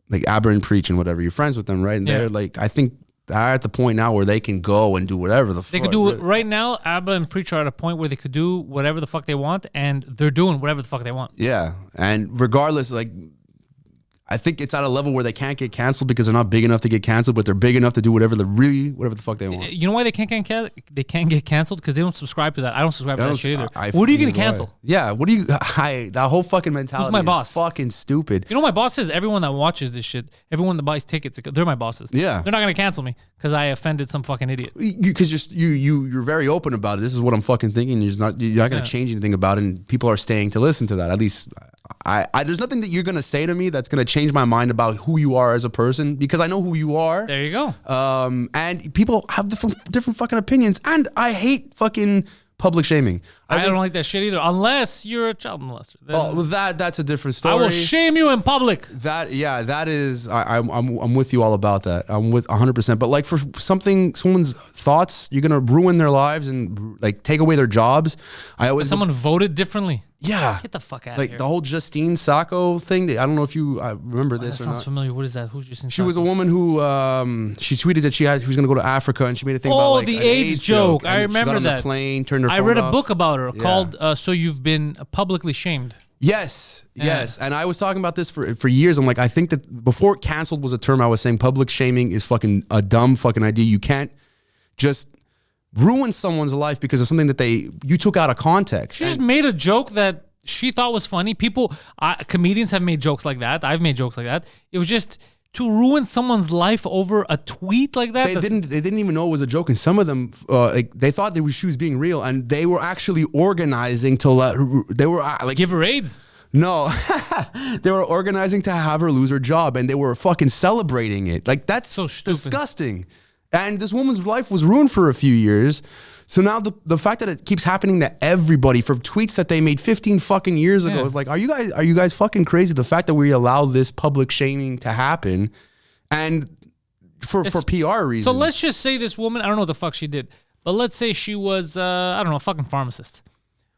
like Aber and Preach and whatever. You're friends with them, right? And they're like, I think they're at the point now where they can go and do whatever the fuck.
They could do it right now. Abba and Preach are at a point where they could do whatever the fuck they want, and they're doing whatever the fuck they want.
Yeah, and regardless, like I think it's at a level where they can't get canceled because they're not big enough to get canceled, but they're big enough to do whatever the fuck they want.
You know why they can't get canceled? Because they don't subscribe to that. I don't subscribe to that shit either. What are you gonna cancel?
Yeah, what do you? That whole fucking mentality.
Who's my boss?
Is fucking stupid.
You know, my boss says everyone that watches this shit, everyone that buys tickets, they're my bosses.
Yeah,
they're not gonna cancel me because I offended some fucking idiot.
Because you're very open about it. This is what I'm fucking thinking. You're not gonna change anything about it, and people are staying to listen to that. At least. There's nothing that you're gonna say to me that's gonna change my mind about who you are as a person because I know who you are.
There you go.
And people have different fucking opinions, and I hate fucking public shaming.
I don't like that shit either, unless you're a child molester.
Well, that's a different story.
I will shame you in public.
That is. I'm with you all about that. I'm with 100%. But like for someone's thoughts, you're gonna ruin their lives and like take away their jobs.
Someone voted differently.
Yeah.
Get the fuck out of
here. Like the whole Justyn Sacco thing. I don't know if you remember this
that
or not.
Sounds familiar. What is that? Who's Justyn Sacco?
She was a woman who she tweeted that she was going to go to Africa and she made a thing about like
the AIDS joke. I remember
she got on
that.
The plane, turned her phone
I read a
off.
book about her called "So You've Been Publicly Shamed."
Yes. And I was talking about this for years. I'm like, I think that before canceled was a term, I was saying public shaming is fucking a dumb fucking idea. You can't just ruin someone's life because of something that you took out of context.
She just made a joke that she thought was funny. Comedians have made jokes like that. I've made jokes like that. It was just to ruin someone's life over a tweet like that.
They didn't even know it was a joke, and some of them they thought she was being real, and they were actually organizing to
give her AIDS.
No, they were organizing to have her lose her job, and they were fucking celebrating it. Like that's
so stupid.
Disgusting. And this woman's life was ruined for a few years. So now the fact that it keeps happening to everybody from tweets that they made 15 fucking years ago is like, are you guys fucking crazy? The fact that we allow this public shaming to happen and for PR reasons.
So let's just say this woman, I don't know what the fuck she did, but let's say she was, I don't know, a fucking pharmacist.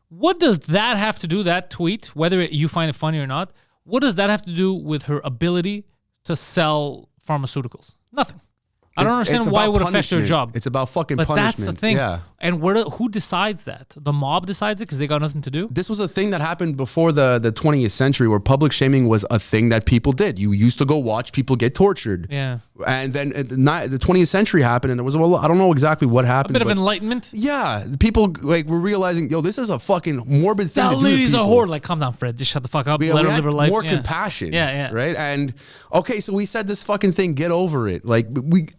What does that have to do, that tweet, whether you find it funny or not, what does that have to do with her ability to sell pharmaceuticals? Nothing. I don't understand why it would affect their job.
It's about fucking
but
punishment.
That's the thing.
Yeah.
And who decides that? The mob decides it because they got nothing to do?
This was a thing that happened before the 20th century where public shaming was a thing that people did. You used to go watch people get tortured.
Yeah.
And then the 20th century happened and there was, I don't know exactly what happened.
A bit of enlightenment?
Yeah. People were realizing, this is a fucking morbid thing to do.
That lady's a whore. Like, calm down, Fred. Just shut the fuck up. Let her live her life.
More compassion.
Yeah.
Right? And, okay, so we said this fucking thing, get over it. Like,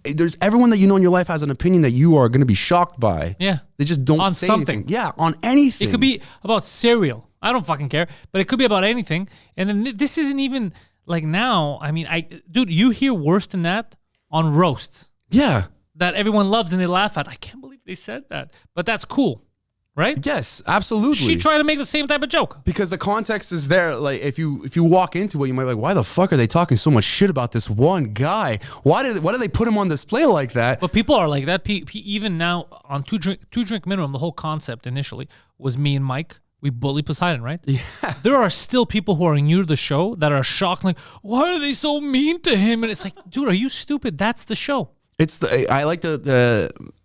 there's everyone that you know in your life has an opinion that you are going to be shocked by.
Yeah.
They just don't say
something.
Anything. Yeah, on anything.
It could be about cereal. I don't fucking care. But it could be about anything. And then this isn't even like now. I mean, dude, you hear worse than that on roasts.
Yeah.
That everyone loves and they laugh at. I can't believe they said that. But that's cool. Right?
Yes, absolutely.
She tried to make the same type of joke.
Because the context is there. Like if you walk into it, you might be like, why the fuck are they talking so much shit about this one guy? Why did they put him on display like that?
But people are like that. Even now on two drink minimum, the whole concept initially was me and Mike. We bully Poseidon, right?
Yeah.
There are still people who are new to the show that are shocked, like, why are they so mean to him? And it's like, dude, are you stupid? That's the show.
I like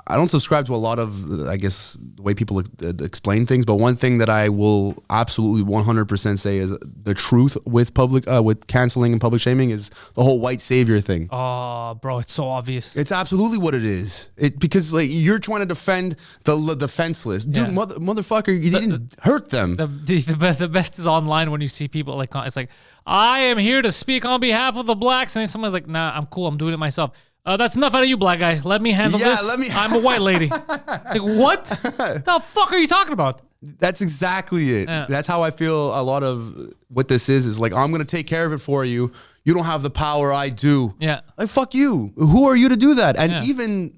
I don't subscribe to a lot of, I guess, the way people explain things, but one thing that I will absolutely 100% say is the truth with with canceling and public shaming is the whole white savior thing.
Oh, bro, it's so obvious.
It's absolutely what it is. Because like you're trying to defend the defenseless. Dude, motherfucker, you didn't hurt them.
The best is online when you see people like, it's like, I am here to speak on behalf of the blacks. And then someone's like, nah, I'm cool. I'm doing it myself. That's enough out of you, black guy. Let me handle this. I'm a white lady. It's like, what? The fuck are you talking about?
That's exactly it. Yeah. That's how I feel a lot of what this is like, I'm going to take care of it for you. You don't have the power, I do.
Yeah.
Like, fuck you. Who are you to do that? And even,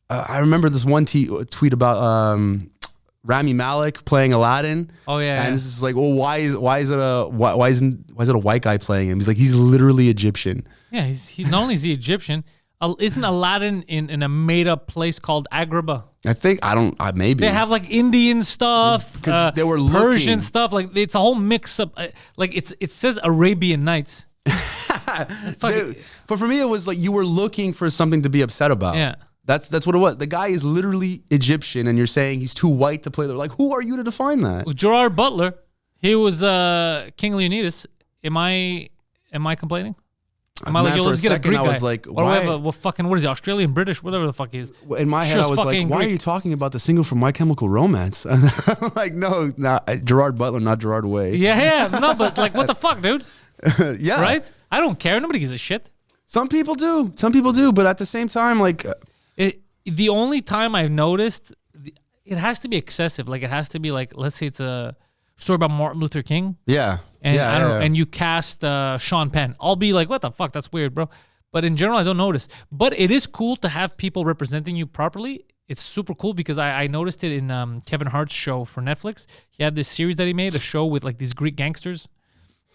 I remember this one tweet about Rami Malek playing Aladdin.
Oh, yeah.
And this is like, well, why is it a white guy playing him? He's like, he's literally Egyptian.
Yeah, he not only is he Egyptian, isn't Aladdin in a made-up place called Agrabah?
I think, maybe.
They have like Indian stuff,
because they were
Persian stuff. Like it's a whole mix-up. Like it says Arabian Nights.
But for me, it was like you were looking for something to be upset about.
Yeah.
That's what it was. The guy is literally Egyptian, and you're saying he's too white to play there. Like, who are you to define that?
Well, Gerard Butler, he was King Leonidas. Am I complaining? Am I like, yo,
for
let's
a
get a
second,
Greek
I
guy?
was like,
or
why?
whatever, well, fucking, what is he, Australian, British, whatever the fuck he is.
In my head, I
Just
was like,
fucking
why are
Greek.
you talking about the single from My Chemical Romance? I'm like, no, Gerard Butler, not Gerard Way.
Yeah, no, but like, what the fuck, dude?
Yeah.
Right? I don't care. Nobody gives a shit.
Some people do. But at the same time, like...
The only time I've noticed, it has to be excessive. Like, it has to be like, let's say it's a story about Martin Luther King.
Yeah.
And I don't know, and you cast Sean Penn. I'll be like, what the fuck? That's weird, bro. But in general, I don't notice. But it is cool to have people representing you properly. It's super cool because I noticed it in Kevin Hart's show for Netflix. He had this series that he made, a show with like these Greek gangsters.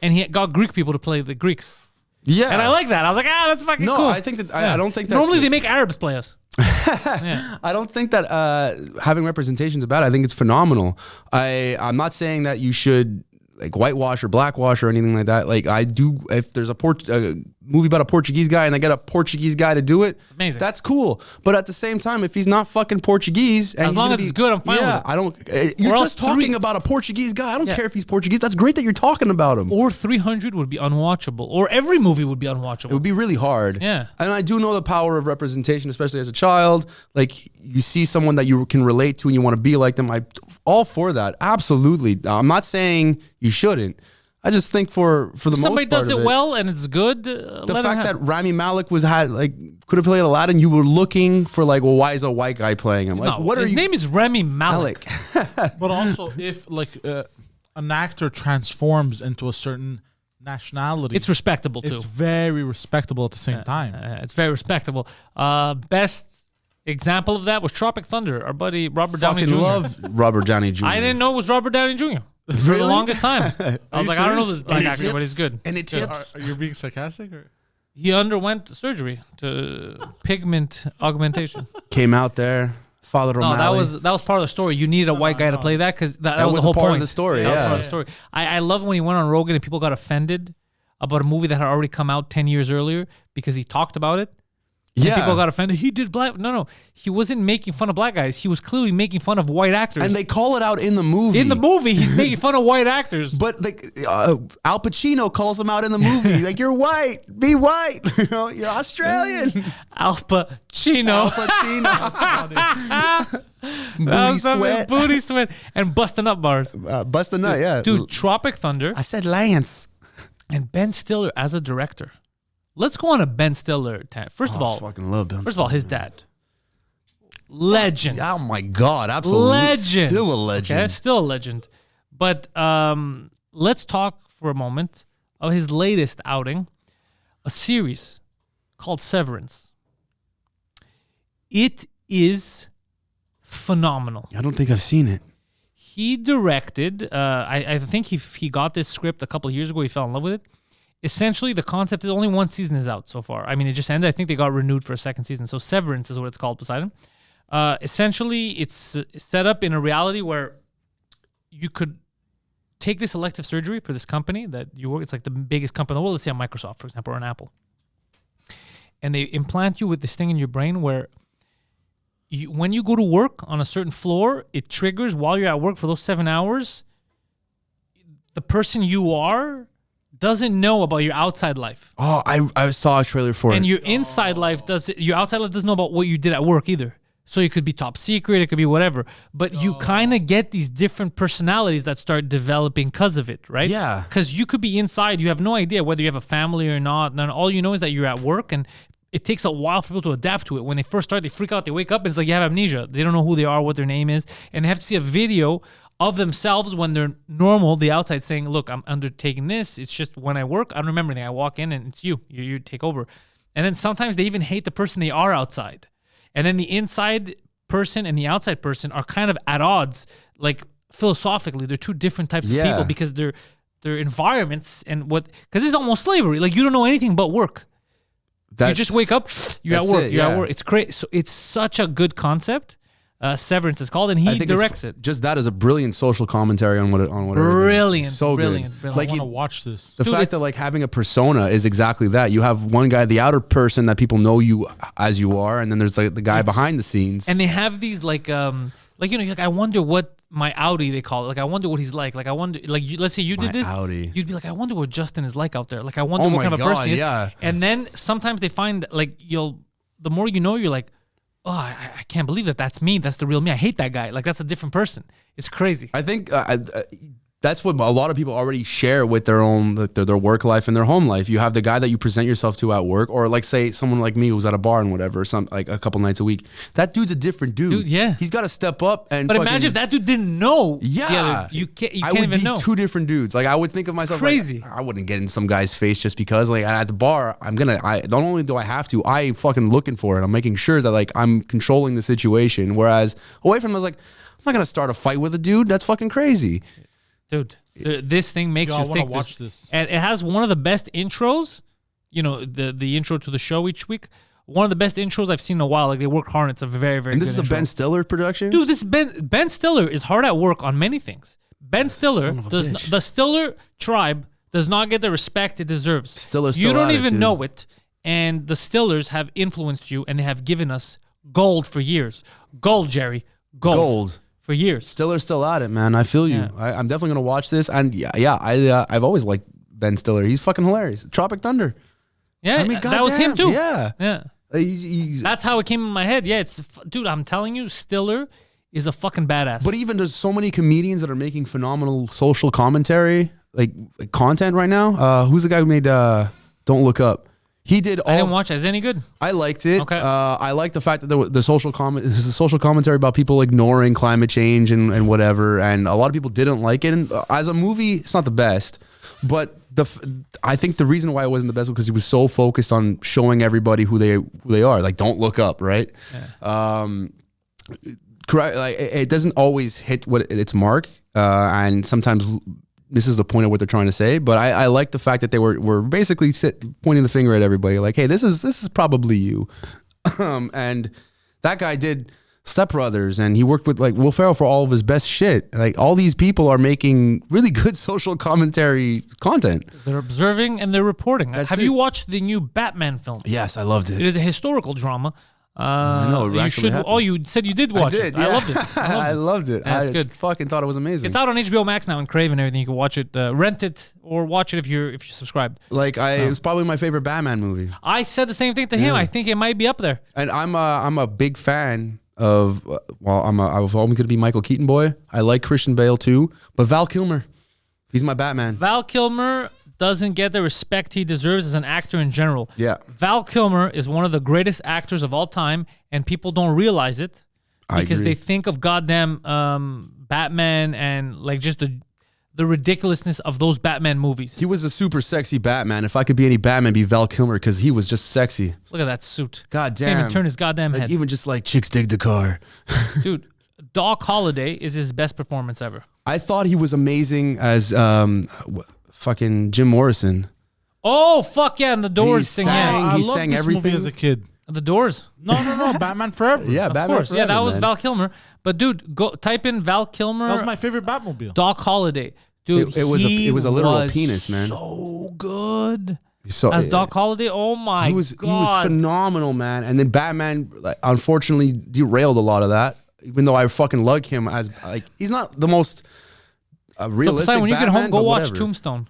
And he got Greek people to play the Greeks.
Yeah.
And I like that. I was like, that's fucking cool.
No, I think that, I don't think that...
Normally they make Arabs play us. Yeah.
I don't think that having representation is bad. I think it's phenomenal. I'm not saying that you should like whitewash or blackwash or anything like that. Like I do, if there's a movie about a Portuguese guy and they get a Portuguese guy to do it,
it's amazing.
That's cool. But at the same time, if he's not fucking Portuguese, and
as long as it's good, I'm fine with it.
I don't. You're just talking about a Portuguese guy. I don't care if he's Portuguese. That's great that you're talking about him.
Or 300 would be unwatchable, or every movie would be unwatchable.
It would be really hard.
Yeah.
And I do know the power of representation, especially as a child. Like you see someone that you can relate to and you want to be like them. I'm all for that. Absolutely. I'm not saying you shouldn't. I just think for the most part,
somebody does it well and it's good.
The fact that Rami Malek could have played Aladdin, you were looking for like, well, why is a white guy playing him? Like,
his name is Rami Malek.
But also, if like an actor transforms into a certain nationality,
it's respectable too.
It's very respectable at the same time.
It's very respectable. Best example of that was Tropic Thunder. Our buddy Robert Downey Jr.
Fucking love Robert Downey Jr.
I didn't know it was Robert Downey Jr. For the longest time. I was like, I don't know this black actor, but he's good.
And it tips.
Are you being sarcastic? Or?
He underwent surgery to pigment augmentation.
Came out there, followed O'Malley.
No, that was part of the story. You needed a white guy to play that because that was the whole
part
point
of the story.
That was part of the story. I love when he went on Rogan and people got offended about a movie that had already come out 10 years earlier because he talked about it. And people got offended. He did black. No. He wasn't making fun of black guys. He was clearly making fun of white actors.
And they call it out in the movie.
In the movie, he's making fun of white actors.
But like Al Pacino calls him out in the movie. Like, you're white. Be white. You're Australian.
Al Pacino.
Booty sweat.
Booty sweat. And busting up bars.
Busting up, yeah.
Dude, Tropic Thunder.
I said Lance.
And Ben Stiller as a director. Let's go on a Ben Stiller. First of all,
fucking love Ben
First of all, his dad. Legend.
Oh my God, absolutely.
Legend.
Still a legend.
Okay, still a legend. But let's talk for a moment of his latest outing, a series called Severance. It is phenomenal.
I don't think I've seen it.
He directed, I think he got this script a couple of years ago. He fell in love with it. Essentially, the concept is only one season is out so far. I mean, it just ended. I think they got renewed for a second season. So Severance is what it's called beside him. Essentially, it's set up in a reality where you could take this elective surgery for this company that you work. It's like the biggest company in the world. Let's say a Microsoft, for example, or an Apple. And they implant you with this thing in your brain where when you go to work on a certain floor, it triggers while you're at work for those 7 hours. The person you are doesn't know about your outside life.
Oh, I saw a trailer for it.
And your inside life your outside life doesn't know about what you did at work either. So it could be top secret, it could be whatever. But you kind of get these different personalities that start developing because of it, right?
Yeah.
Because you could be inside, you have no idea whether you have a family or not. And all you know is that you're at work, and it takes a while for people to adapt to it. When they first start, they freak out, they wake up, and it's like you have amnesia. They don't know who they are, what their name is, and they have to see a video of themselves when they're normal, the outside, saying, look, I'm undertaking this. It's just when I work, I don't remember anything. I walk in and it's you take over. And then sometimes they even hate the person they are outside. And then the inside person and the outside person are kind of at odds, like philosophically. They're two different types of people because their environments and because it's almost slavery. Like you don't know anything but work. You just wake up, you're at work, you're at work. It's great. So it's such a good concept. Severance is called, and he directs it.
Just that is a brilliant social commentary on what
brilliant,
so
brilliant,
good.
Like I want to watch this.
The fact that like having a persona is exactly that. You have one guy, the outer person that people know you as you are, and then there's like the guy behind the scenes.
And they have these like Like, you know, like, I wonder what my Audi, they call it. Like, I wonder what he's like. Like, I wonder, like, let's say you did this.
Audi.
You'd be like, I wonder what Justyn is like out there. Like, I wonder what kind of person he is.
Yeah.
And then sometimes they find, like, the more you know, you're like, oh, I can't believe that's me. That's the real me. I hate that guy. Like, that's a different person. It's crazy.
I think that's what a lot of people already share with their own their work life and their home life. You have the guy that you present yourself to at work, or like say someone like me who's at a bar and whatever, like a couple nights a week. That dude's a different dude.
Yeah,
he's got to step up and.
But imagine if that dude didn't know.
Yeah,
you can't
I would
even
be
know.
Two different dudes. Like I would think of myself
crazy.
Like, I wouldn't get in some guy's face just because. Like at the bar, not only do I have to, I fucking looking for it. I'm making sure that like I'm controlling the situation. Whereas away from him, I was like, I'm not gonna start a fight with a dude. That's fucking crazy,
dude. This thing makes you think.
Watch this.
And it has one of the best intros. You know, the intro to the show each week. One of the best intros I've seen in a while. Like they work hard. It's a very, very.
And
good
this is
intro.
a Ben Stiller production,
dude. This Ben Stiller is hard at work on many things. Ben Stiller the Stiller tribe does not get the respect it deserves.
Stiller's
you
still
don't
at it,
even
dude.
know it, and the Stillers have influenced you, and they have given us gold for years. Gold, Jerry. Gold. For years.
Stiller's still at it, man. I feel you.
Yeah.
I'm definitely gonna watch this. And I've always liked Ben Stiller. He's fucking hilarious. Tropic Thunder.
Yeah,
I mean,
that was him too.
Yeah.
That's how it came in my head. Yeah, dude. I'm telling you, Stiller is a fucking badass.
But even there's so many comedians that are making phenomenal social commentary, like content right now. Who's the guy who made Don't Look Up? He did all.
I didn't watch it. Is it any good?
I liked it.
Okay.
I like the fact that there's a social commentary about people ignoring climate change and whatever, and a lot of people didn't like it. And as a movie, it's not the best, but I think the reason why it wasn't the best was because he was so focused on showing everybody who they are. Like, don't look up, right? Yeah. Correct. Like, it doesn't always hit what its mark, and sometimes misses the point of what they're trying to say. But I like the fact that they were basically pointing the finger at everybody, like, hey, this is probably you. And that guy did Step Brothers, and he worked with like Will Ferrell for all of his best shit. Like, all these people are making really good social commentary content.
They're observing and they're reporting. Have you watched the new Batman film?
Yes, I loved it.
It is a historical drama.
I know.
You should. Oh, you said you did watch it.
Yeah.
I loved it.
I loved it.
Yeah, it's
I
good.
Fucking thought it was amazing.
It's out on HBO Max now and Crave and everything. You can watch it, rent it, or watch it if you're subscribed.
Like it was probably my favorite Batman movie.
I said the same thing to him. I think it might be up there.
And I'm a big fan of. I was always gonna be Michael Keaton boy. I like Christian Bale too, but Val Kilmer, he's my Batman.
Val Kilmer doesn't get the respect he deserves as an actor in general.
Yeah.
Val Kilmer is one of the greatest actors of all time, and people don't realize it because they think of goddamn Batman and like just the ridiculousness of those Batman movies.
He was a super sexy Batman. If I could be any Batman, it'd be Val Kilmer because he was just sexy.
Look at that suit.
God damn.
Can't even turn his goddamn
like,
head.
Even just like chicks dig the car.
Dude, Doc Holliday is his best performance ever.
I thought he was amazing as fucking Jim Morrison.
Oh, fuck yeah, and the Doors thing. Yeah.
I
He
loved
sang
this
everything.
movie as a kid.
The Doors.
No, Batman Forever.
Yeah,
Of
Batman
course.
Forever,
Yeah, that was
man.
Val Kilmer. But dude, go type in Val Kilmer.
That was my favorite Batmobile.
Doc Holliday. Dude,
It was a literal penis, man.
So good.
So
As Doc Holliday, oh my
he was
god,
phenomenal, man. And then Batman, like, unfortunately, derailed a lot of that. Even though I fucking like him as like he's not the most realistic.
So when you get
Batman,
home, go
but
watch
whatever.
Tombstone.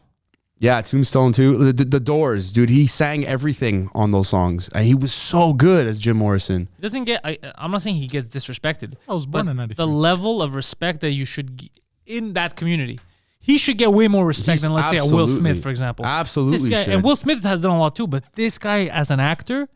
Yeah, Tombstone too. The Doors, dude. He sang everything on those songs, and he was so good as Jim Morrison.
He doesn't get. I'm not saying he gets disrespected.
I was born
but
in
the
93.
level of respect that you should in that community. He should get way more respect than, let's say, a Will Smith, for example.
Absolutely,
This guy,
should.
and Will Smith has done a lot too, but this guy as an actor,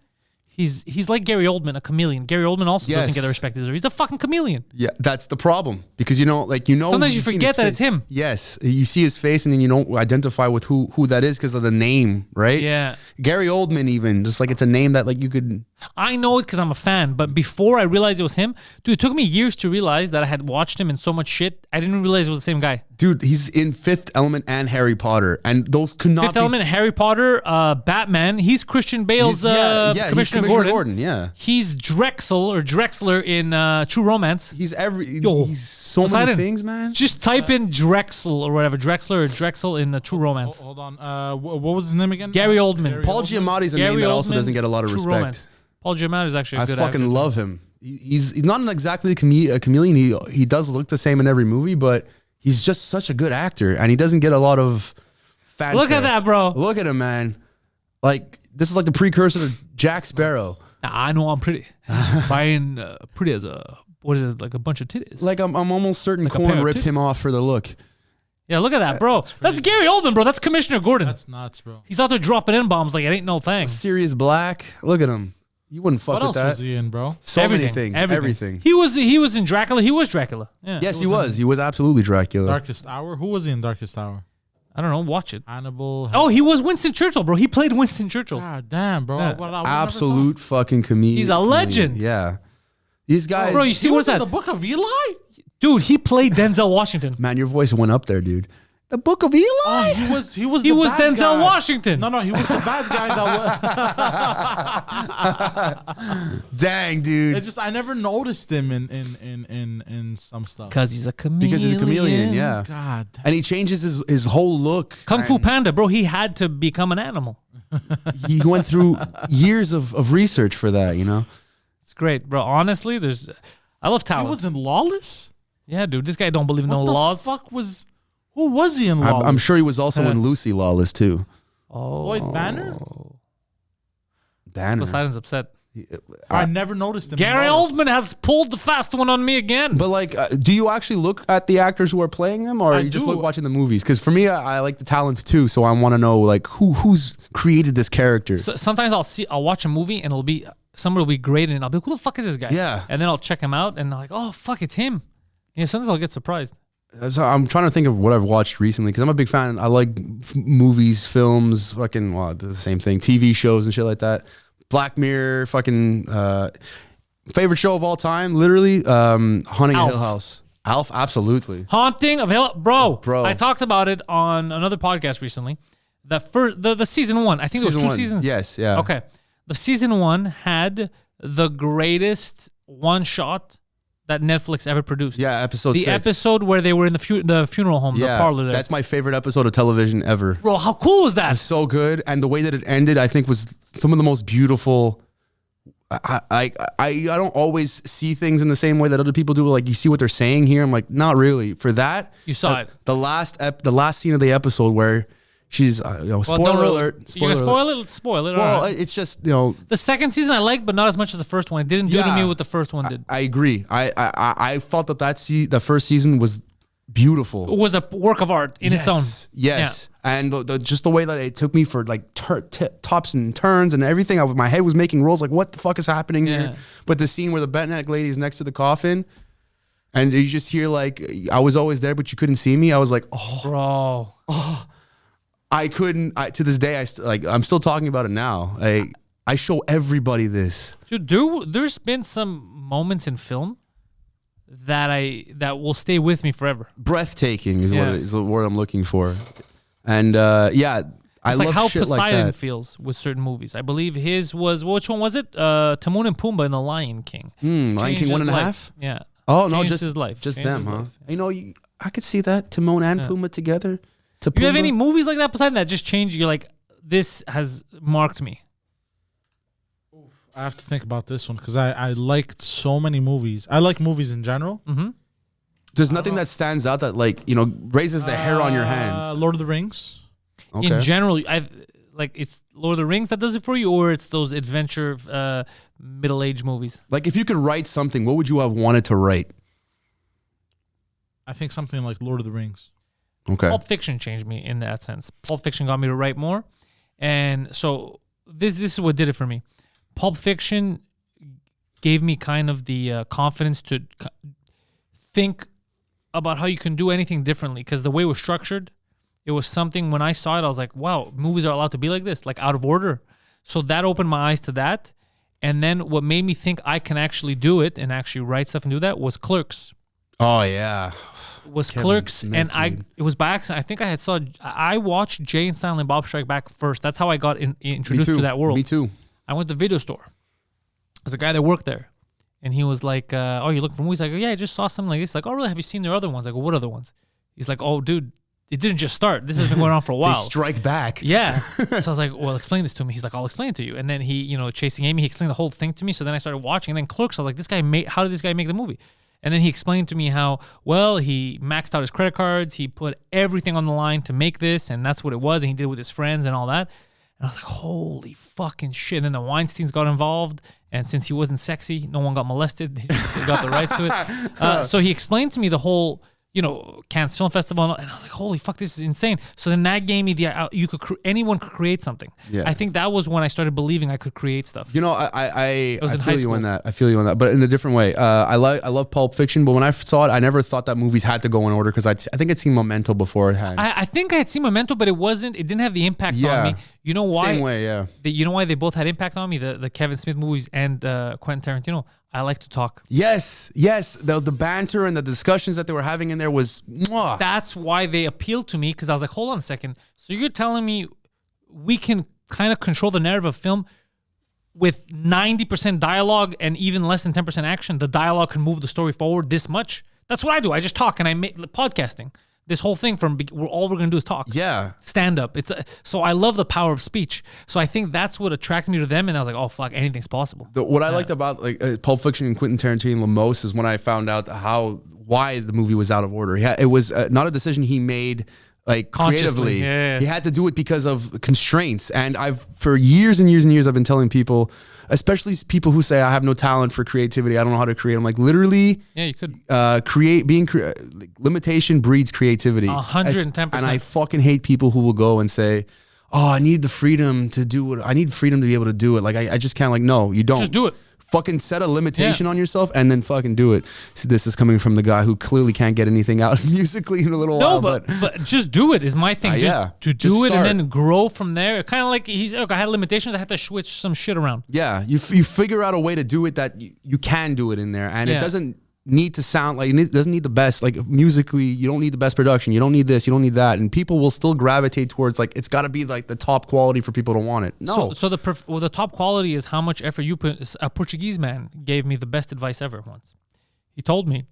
he's like Gary Oldman, a chameleon. Gary Oldman also doesn't get the respect he deserves. He's a fucking chameleon.
Yeah, that's the problem because
Sometimes you forget that it's him.
Yes, you see his face and then you don't identify with who that is because of the name, right?
Yeah.
Gary Oldman, even just like it's a name that like you could.
I know it because I'm a fan, but before I realized it was him, dude, it took me years to realize that I had watched him in so much shit. I didn't realize it was the same guy.
Dude, he's in Fifth Element and Harry Potter, and those could not
Fifth Element, Harry Potter, Batman. He's Christian Bale's
he's
Commissioner Gordon.
Yeah,
He's Drexler in True Romance.
he's
Yo,
he's so
what's
many
that in?
things, man.
Just type in Drexel or whatever, Drexler or Drexel in True Romance.
Hold on. What was his name again?
Gary Oldman.
Paul Giamatti's a name that also doesn't get a lot of
True
respect.
Romance. Paul Giamatti is actually a
I
good
fucking
actor.
love him. He's not exactly a chameleon. He does look the same in every movie, but he's just such a good actor, and he doesn't get a lot of fanfare.
Look at that, bro.
Look at him, man. Like, this is like the precursor to Jack Sparrow.
I know I'm pretty. Brian, pretty as a, what is it, like a bunch of titties.
Like, I'm almost certain
Like a pair
Korn
of
ripped
titties.
him off for the look.
Yeah, look at that, bro. That's Gary Oldman, bro. That's Commissioner Gordon.
That's nuts, bro.
He's out there dropping in bombs like it ain't no thing.
Sirius Black. Look at him. You wouldn't fuck
What
with
else
that.
was he in, bro?
So
Everything,
many things.
everything.
Everything.
He was in Dracula. He was Dracula. Yeah.
Yes, he was. He was absolutely Dracula.
Darkest Hour. Who was he in Darkest Hour?
I don't know. Watch it.
Hannibal.
Oh, he was Winston Churchill, bro. He played Winston Churchill.
God damn, bro.
Yeah.
What, I would
Absolute fucking comedian.
He's a legend.
Yeah. These guys.
Bro, you see
He
what's
was in
that?
the Book of Eli?
Dude, he played Denzel Washington.
Man, your voice went up there, dude. The Book of Eli?
Oh, he was
He
the
was
bad
Denzel
guy.
Washington.
No, he was the bad guy that
Dang,
was.
dude.
I never noticed him in some stuff.
Because he's a chameleon.
Because he's a chameleon, yeah.
God damn.
And he changes his whole look.
Kung Fu
And
Panda, bro. He had to become an animal.
He went through years of research for that, you know?
It's great, bro. Honestly, I love
He
talent.
was in Lawless?
Yeah, dude. This guy don't believe in
What
no
the
laws.
fuck who was he in Lawless?
I'm sure he was also in Lucy Lawless, too.
Oh,
Lloyd Banner?
Banner.
Poseidon's upset.
I never noticed him. in
Gary
Lawless.
Oldman has pulled the fast one on me again.
But like, do you actually look at the actors who are playing them, or
I
you just
do.
look watching the movies? Because for me, I like the talent too, so I want to know like who's created this character.
So, sometimes I'll watch a movie and somebody will be great and I'll be like, who the fuck is this guy?
Yeah.
And then I'll check him out and I'm like, oh fuck, it's him. Yeah, sometimes I'll get surprised.
So I'm trying to think of what I've watched recently because I'm a big fan. I like movies, films, fucking the same thing, TV shows and shit like that. Black Mirror, fucking favorite show of all time, literally, Haunting
Alf.
Hill House. Alf, absolutely.
Haunting of Hill, bro.
Bro.
I talked about it on another podcast recently. The season one, I think
Season
it was 2
one.
seasons.
Yes, yeah.
Okay, the season one had the greatest one shot that Netflix ever produced.
Yeah, episode
The
6.
episode where they were in the funeral home, the parlor there.
That's my favorite episode of television ever.
Bro, how cool was that?
So good, and the way that it ended, I think, was some of the most beautiful. I don't always see things in the same way that other people do. Like you see what they're saying here, I'm like, not really. For that,
You saw it.
The last scene of the episode where she's spoiler alert.
You're gonna
Spoiler alert.
spoil it? Let's spoil it.
Well,
All right.
it's just
The second season I liked, but not as much as the first one. It didn't do to me what the first one did.
I agree. I felt the first season was beautiful.
It was a work of art in its own.
Yes. And just the way that it took me for like tops and turns and everything. My head was making rolls like, what the fuck is happening
Yeah.
here? But the scene where the bent neck lady is next to the coffin and you just hear like, I was always there, but you couldn't see me. I was like, oh,
Bro.
I couldn't. To this day, I'm still talking about it now. I show everybody this.
Dude, there's been some moments in film that will stay with me forever.
Breathtaking is what
Yeah.
it is the word I'm looking for. And I
It's
love
like how
shit
Poseidon
like that.
feels with certain movies. I believe his was, which one was it? Timon and Pumbaa in The Lion King.
Lion
Changed
King
his
1.5?
life. Yeah.
Oh no,
Changed
just
his life.
just
Changed
them,
his
huh?
life.
You know, I could see that Timon and Pumbaa together.
Do you have any movies like that, Poseidon, that just changed? You're like, this has marked me.
I have to think about this one because I liked so many movies. I like movies in general.
There's nothing that stands out that raises the hair on your hand.
Lord of the Rings.
Okay.
In general, it's Lord of the Rings that does it for you, or it's those adventure middle-aged movies.
Like if you could write something, what would you have wanted to write?
I think something like Lord of the Rings.
Okay.
Pulp Fiction changed me in that sense. Pulp Fiction got me to write more, and so this is what did it for me. Pulp Fiction gave me kind of the confidence to think about how you can do anything differently, because the way it was structured, it was something when I saw it, I was like, wow, movies are allowed to be like this, like out of order. So that opened my eyes to that. And then what made me think I can actually do it and actually write stuff and do that was Clerks.
Oh yeah. Kevin
Clerks,
Smith,
and
dude.
it was by accident. I think I watched Jay and Silent Bob Strike Back first. That's how I got introduced to that world.
Me too.
I went to the video store. There's a guy that worked there, and he was like, "Oh, you looking for movies?" I go, "Yeah, I just saw something like this." Like, "Oh, really? Have you seen their other ones?" I go, "What other ones?" He's like, "Oh, dude, it didn't just start. This has been going on for a while.
They strike back.
Yeah. So I was like, well, explain this to me. He's like, I'll explain it to you. And then he, Chasing Amy, he explained the whole thing to me. So then I started watching. And then Clerks, I was like, how did this guy make the movie? And then he explained to me how, well, he maxed out his credit cards. He put everything on the line to make this. And that's what it was. And he did it with his friends and all that. And I was like, holy fucking shit. And then the Weinsteins got involved. And since he wasn't sexy, no one got molested. They just got the rights to it. So he explained to me the whole, Cannes Film Festival, and I was like, "Holy fuck, this is insane!" So then that gave me the anyone could create something.
Yeah.
I think that was when I started believing I could create stuff.
I feel you on that. I feel you on that, but in a different way. I love Pulp Fiction, but when I saw it, I never thought that movies had to go in order because I think I'd seen Memento beforehand.
I think I had seen Memento, but it didn't have the impact on me. You know why?
Same way, yeah.
You know why they both had impact on me? The Kevin Smith movies and Quentin Tarantino. I like to talk.
Yes. The banter and the discussions that they were having in there was mwah.
That's why they appealed to me, because I was like, hold on a second. So you're telling me we can kind of control the narrative of film with 90% dialogue and even less than 10% action? The dialogue can move the story forward this much? That's what I do. I just talk, and I make podcasting. This whole thing all we're going to do is talk.
Yeah.
Stand up. So I love the power of speech. So I think that's what attracted me to them. And I was like, oh, fuck, anything's possible.
What I liked about Pulp Fiction and Quentin Tarantino the most is when I found out why the movie was out of order. It was not a decision he made creatively.
Yeah.
He had to do it because of constraints. And for years and years and years, I've been telling people, especially people who say I have no talent for creativity, I don't know how to create. I'm like, literally,
yeah, you could
limitation breeds creativity.
110%.
And I fucking hate people who will go and say, oh, I need the freedom to do it. I need freedom to be able to do it. Like, I just can't. Like, no, you don't.
Just do it.
Fucking set a limitation on yourself and then fucking do it. So this is coming from the guy who clearly can't get anything out musically in a little while.
No, but just do it is my thing. To do it and then grow from there. Kind of like I had limitations. I had to switch some shit around.
Yeah, you figure out a way to do it that you can do it in there, and it doesn't need to sound like it doesn't need the best. Like musically, you don't need the best production. You don't need this. You don't need that. And people will still gravitate towards it's got to be like the top quality for people to want it. No.
So the top quality is how much effort you put. A Portuguese man gave me the best advice ever once. He told me,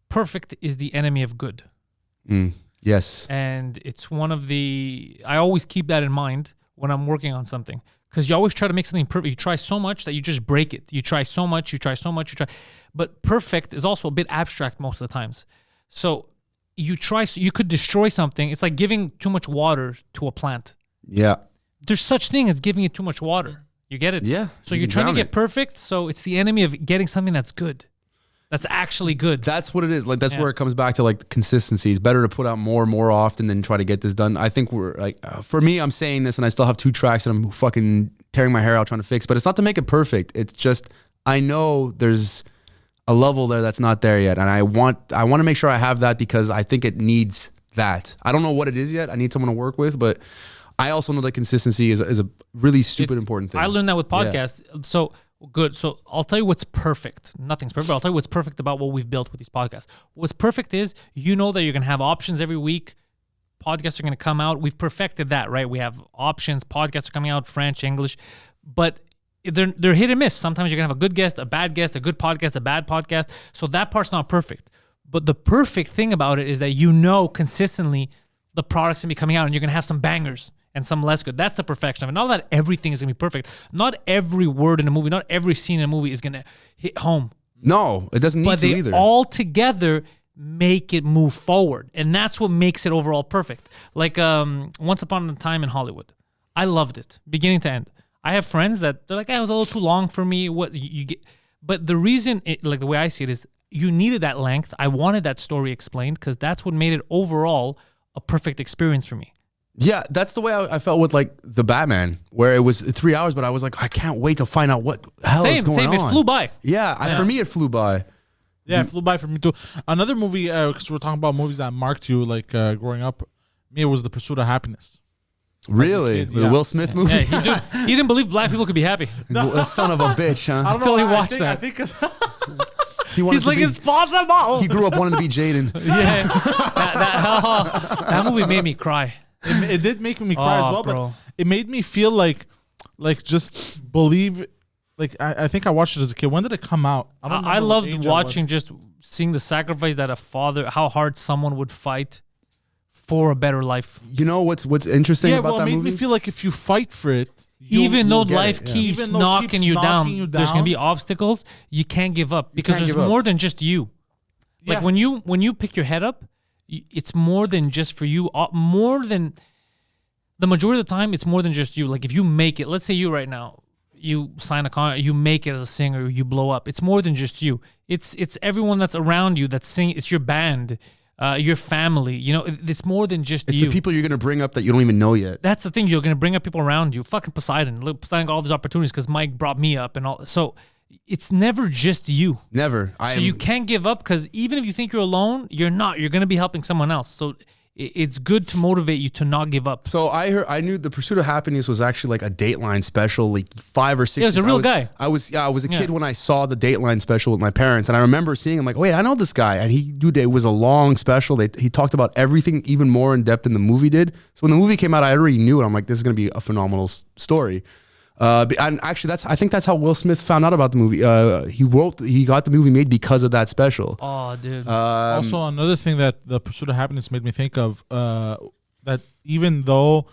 "Perfect is the enemy of good."
Yes.
And it's I always keep that in mind when I'm working on something. Because you always try to make something perfect. You try so much that you just break it. You try so much. But perfect is also a bit abstract most of the times. So you could destroy something. It's like giving too much water to a plant.
Yeah.
There's such thing as giving it too much water. You get it?
Yeah.
So you're trying to get perfect. So it's the enemy of getting something that's good. That's actually good.
That's what it is. That's where it comes back to consistency. It's better to put out more often than try to get this done. I think we're for me, I'm saying this and I still have 2 tracks and I'm fucking tearing my hair out trying to fix, but it's not to make it perfect. It's just, I know there's a level there that's not there yet. And I want to make sure I have that because I think it needs that. I don't know what it is yet. I need someone to work with, but I also know that consistency is a really important thing.
I learned that with podcasts. Yeah. So good. So I'll tell you what's perfect. Nothing's perfect, but I'll tell you what's perfect about what we've built with these podcasts. What's perfect is that you're going to have options every week. Podcasts are going to come out. We've perfected that, right? We have options. Podcasts are coming out, French, English, but they're hit and miss. Sometimes you're going to have a good guest, a bad guest, a good podcast, a bad podcast. So that part's not perfect. But the perfect thing about it is that consistently the product's going to be coming out and you're going to have some bangers and some less good. That's the perfection of it. Not that everything is going to be perfect. Not every word in a movie, not every scene in a movie is going to hit home.
No, it doesn't need to either.
But they all together make it move forward. And that's what makes it overall perfect. Like Once Upon a Time in Hollywood. I loved it, beginning to end. I have friends that they're like, it was a little too long for me. But the reason, the way I see it is you needed that length. I wanted that story explained because that's what made it overall a perfect experience for me.
Yeah, that's the way I felt with the Batman, where it was 3 hours, but I was like, I can't wait to find out what the hell is going on.
It flew by.
Yeah, for me it flew by.
Yeah, it flew by for me too. Another movie, because we're talking about movies that marked you, growing up. Me, it was The Pursuit of Happiness.
Really? The Will Smith movie?
Yeah, he didn't believe black people could be happy.
Son of a bitch, huh?
Until he watched that.
I think
He's like, it's possible.
He grew up wanting to be Jaden.
Yeah. That movie made me cry.
It did make me cry as well,
bro.
But it made me feel like just believe. I think I watched it as a kid. When did it come out?
I loved watching, just seeing the sacrifice that a father, how hard someone would fight for a better life.
You know what's interesting about that
movie? It made me feel like if you fight for it,
even though life keeps knocking you down, there's gonna be obstacles. You can't give up because there's more than just you. Like when you pick your head up, it's more than just for you. More than the majority of the time, it's more than just you. Like if you make it, let's say you right now, you sign a contract, you make it as a singer, you blow up. It's more than just you. It's everyone that's around you that's singing. It's your band, your family. You know, it's more than just you.
It's the people you're gonna bring up that you don't even know yet.
That's the thing. You're gonna bring up people around you. Fucking Poseidon. Look, Poseidon got all these opportunities because Mike brought me up and all. So it's never just you.
Never.
So you can't give up because even if you think you're alone, you're not. You're gonna be helping someone else. So it's good to motivate you to not give up.
So I knew The Pursuit of Happiness was actually like a Dateline special, like 5 or 6
years. It was a real guy.
I was a kid when I saw the Dateline special with my parents, and I remember seeing him like, wait, I know this guy, and it was a long special. He talked about everything even more in depth than the movie did. So when the movie came out, I already knew it. I'm like, this is gonna be a phenomenal story. And actually, I think that's how Will Smith found out about the movie. He got the movie made because of that special.
Oh, dude.
Also, another thing that The Pursuit of Happiness made me think of, that even though,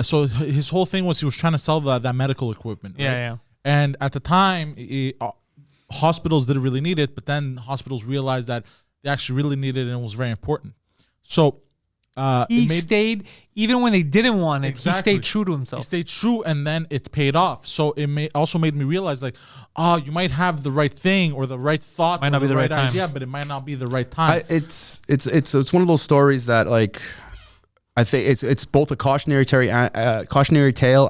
so his whole thing was he was trying to sell that medical equipment. Right?
Yeah.
And at the time, hospitals didn't really need it, but then hospitals realized that they actually really needed it and it was very important. So
he stayed, even when they didn't want it,
exactly.
He stayed true to himself.
He stayed true, and then it paid off. So it also made me realize, like, you might have the right thing or the right thought,
might not be the right time.
idea, but it might not be the right time.
It's one of those stories that, like, I think it's both a cautionary tale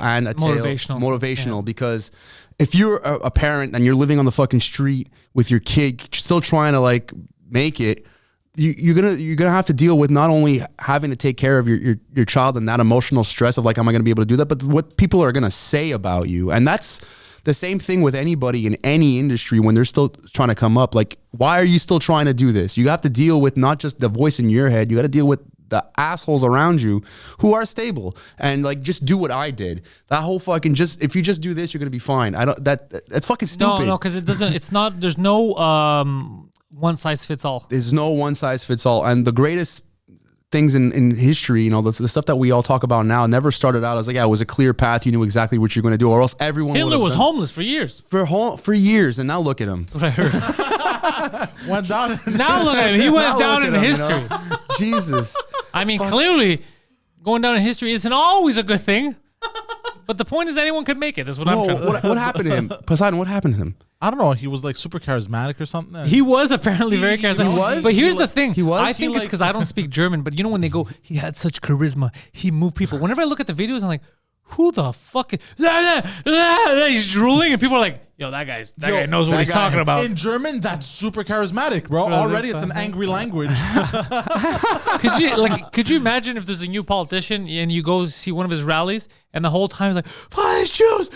and a motivational because if you're a parent and you're living on the fucking street with your kid, still trying to like make it. You're gonna have to deal with not only having to take care of your child and that emotional stress of like, am I gonna be able to do that, but what people are gonna say about you. And that's the same thing with anybody in any industry when they're still trying to come up. Like, why are you still trying to do this? You have to deal with not just the voice in your head, you got to deal with the assholes around you who are stable and like just do what I did. That whole fucking if you just do this, you're gonna be fine. That's fucking stupid.
No, because it's not. There's no one size fits all.
There's no one size fits all. And the greatest things in history, you know, the stuff that we all talk about now never started out as like, it was a clear path. You knew exactly what you're going to do, or else everyone
Hitler was homeless for years.
For years, and now look at him.
What I heard.
Went down.
Now look at him. He went down in history.
You know? Jesus.
I mean, clearly, going down in history isn't always a good thing. But the point is, anyone could make it. That's what I'm trying to say.
What happened to him? Poseidon, what happened to him?
I don't know. He was like super charismatic or something.
He was apparently very charismatic.
He was?
But here's the thing.
He was?
I think it's because I don't speak German. But you know when they go, he had such charisma. He moved people. Whenever I look at the videos, I'm like, who the fuck is... He's drooling and people are like, yo, that guy knows what he's talking about.
In German, that's super charismatic, bro. Already it's an angry language.
Could you imagine if there's a new politician and you go see one of his rallies and the whole time he's like, "Fuck Jews,"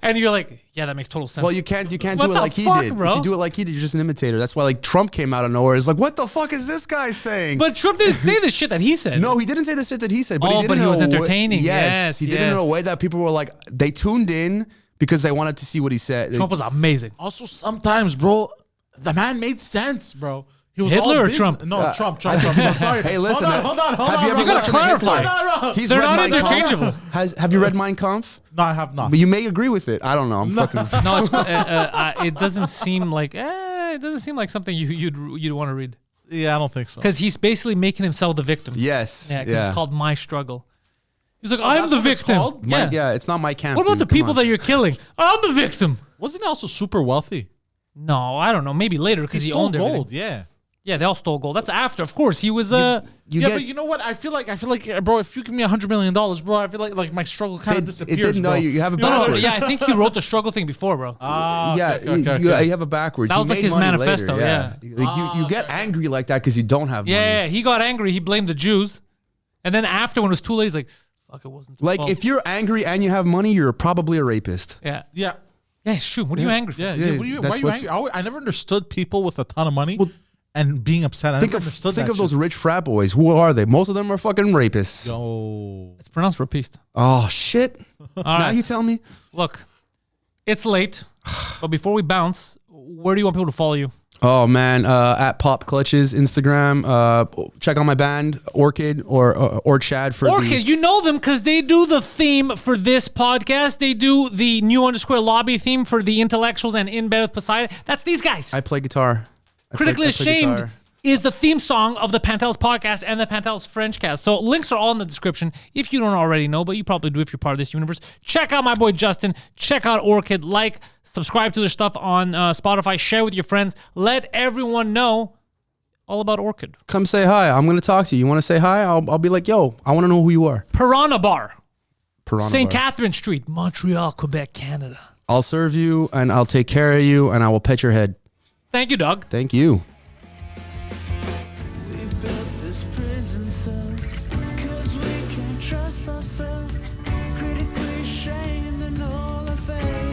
and you're like, yeah, that makes total sense.
Well, you can't do it like he did.
Bro?
If you do it like he did, you're just an imitator. That's why like Trump came out of nowhere. It's like, what the fuck is this guy saying?
But Trump didn't say the shit that he said.
No, he didn't say the shit that he said. But
he was entertaining. Yes,
he did it in a way that people were like, they tuned in because they wanted to see what he said.
Trump was amazing.
Also, sometimes, bro, the man made sense, bro. He was
Hitler or Trump?
No, Trump. Sorry.
Hey, listen.
Hold on.
Have you ever
You gotta clarify.
No.
He's
They're
read
not
Mein Kampf?
interchangeable.
Have you read Mein Kampf?
No, I have not.
But you may agree with it. I don't know. I'm fucking.
No, it's, it doesn't seem like something you'd want to read.
Yeah, I don't think so.
Because he's basically making himself the victim.
Yes.
Yeah, because it's called My Struggle. He's like, I'm
that's
the
what it's
victim.
called?
Yeah, it's not my camp.
What about
dude.
the people that you're killing? I'm the victim.
Wasn't he also super wealthy?
No, I don't know. Maybe later because he
stole
owned everything.
gold. Yeah.
Yeah, they all stole gold. That's after. Of course, he was
But you know what? I feel like, bro, if you give me $100 million, bro, I feel like my struggle kind of disappears.
It didn't
bro.
know you have it
No,
backwards.
yeah, I think he wrote the struggle thing before, bro.
You have it backwards.
That was
He
like
made
his
money
manifesto,
later, Like you get angry like that because you don't have money.
Yeah, he got angry. He blamed the Jews. And then after, when it was too late, he's like, fuck, it wasn't too
Like
fault.
if you're angry and you have money, you're probably a rapist.
Yeah.
Yeah.
Yeah, it's true. What are you angry for?
Yeah.
Yeah,
Why are
that's
you angry? I never understood people with a ton of money and being upset. I
Think
never
of
understood
think
that
of those rich frat boys. Who are they? Most of them are fucking rapists.
Yo.
It's pronounced rapiste.
Oh shit!
All
Now
right.
you tell me.
Look, it's late. But before we bounce, where do you want people to follow you?
Oh man, at Pop Clutches Instagram. Check out my band Orchid or Orchad for
Orchid. You know them because they do the theme for this podcast. They do the new _ lobby theme for the intellectuals and In Bed with Poseidon. That's these guys.
I play guitar.
Critically
I play
Ashamed
guitar.
is the theme song of the Pantelis podcast and the Pantelis French cast. So links are all in the description if you don't already know, but you probably do if you're part of this universe. Check out my boy Justyn. Check out Orchid. Like, subscribe to their stuff on Spotify. Share with your friends. Let everyone know all about Orchid.
Come say hi. I'm gonna talk to you. You want to say hi? I'll be like, yo, I want to know who you are.
Piranha Bar. St.
Bar.
Catherine Street, Montreal, Quebec, Canada.
I'll serve you and I'll take care of you and I will pet your head.
Thank you, Doug.
Thank you.
We've built this prison cell 'cause we can't trust ourselves. Critically ashamed and all our faith.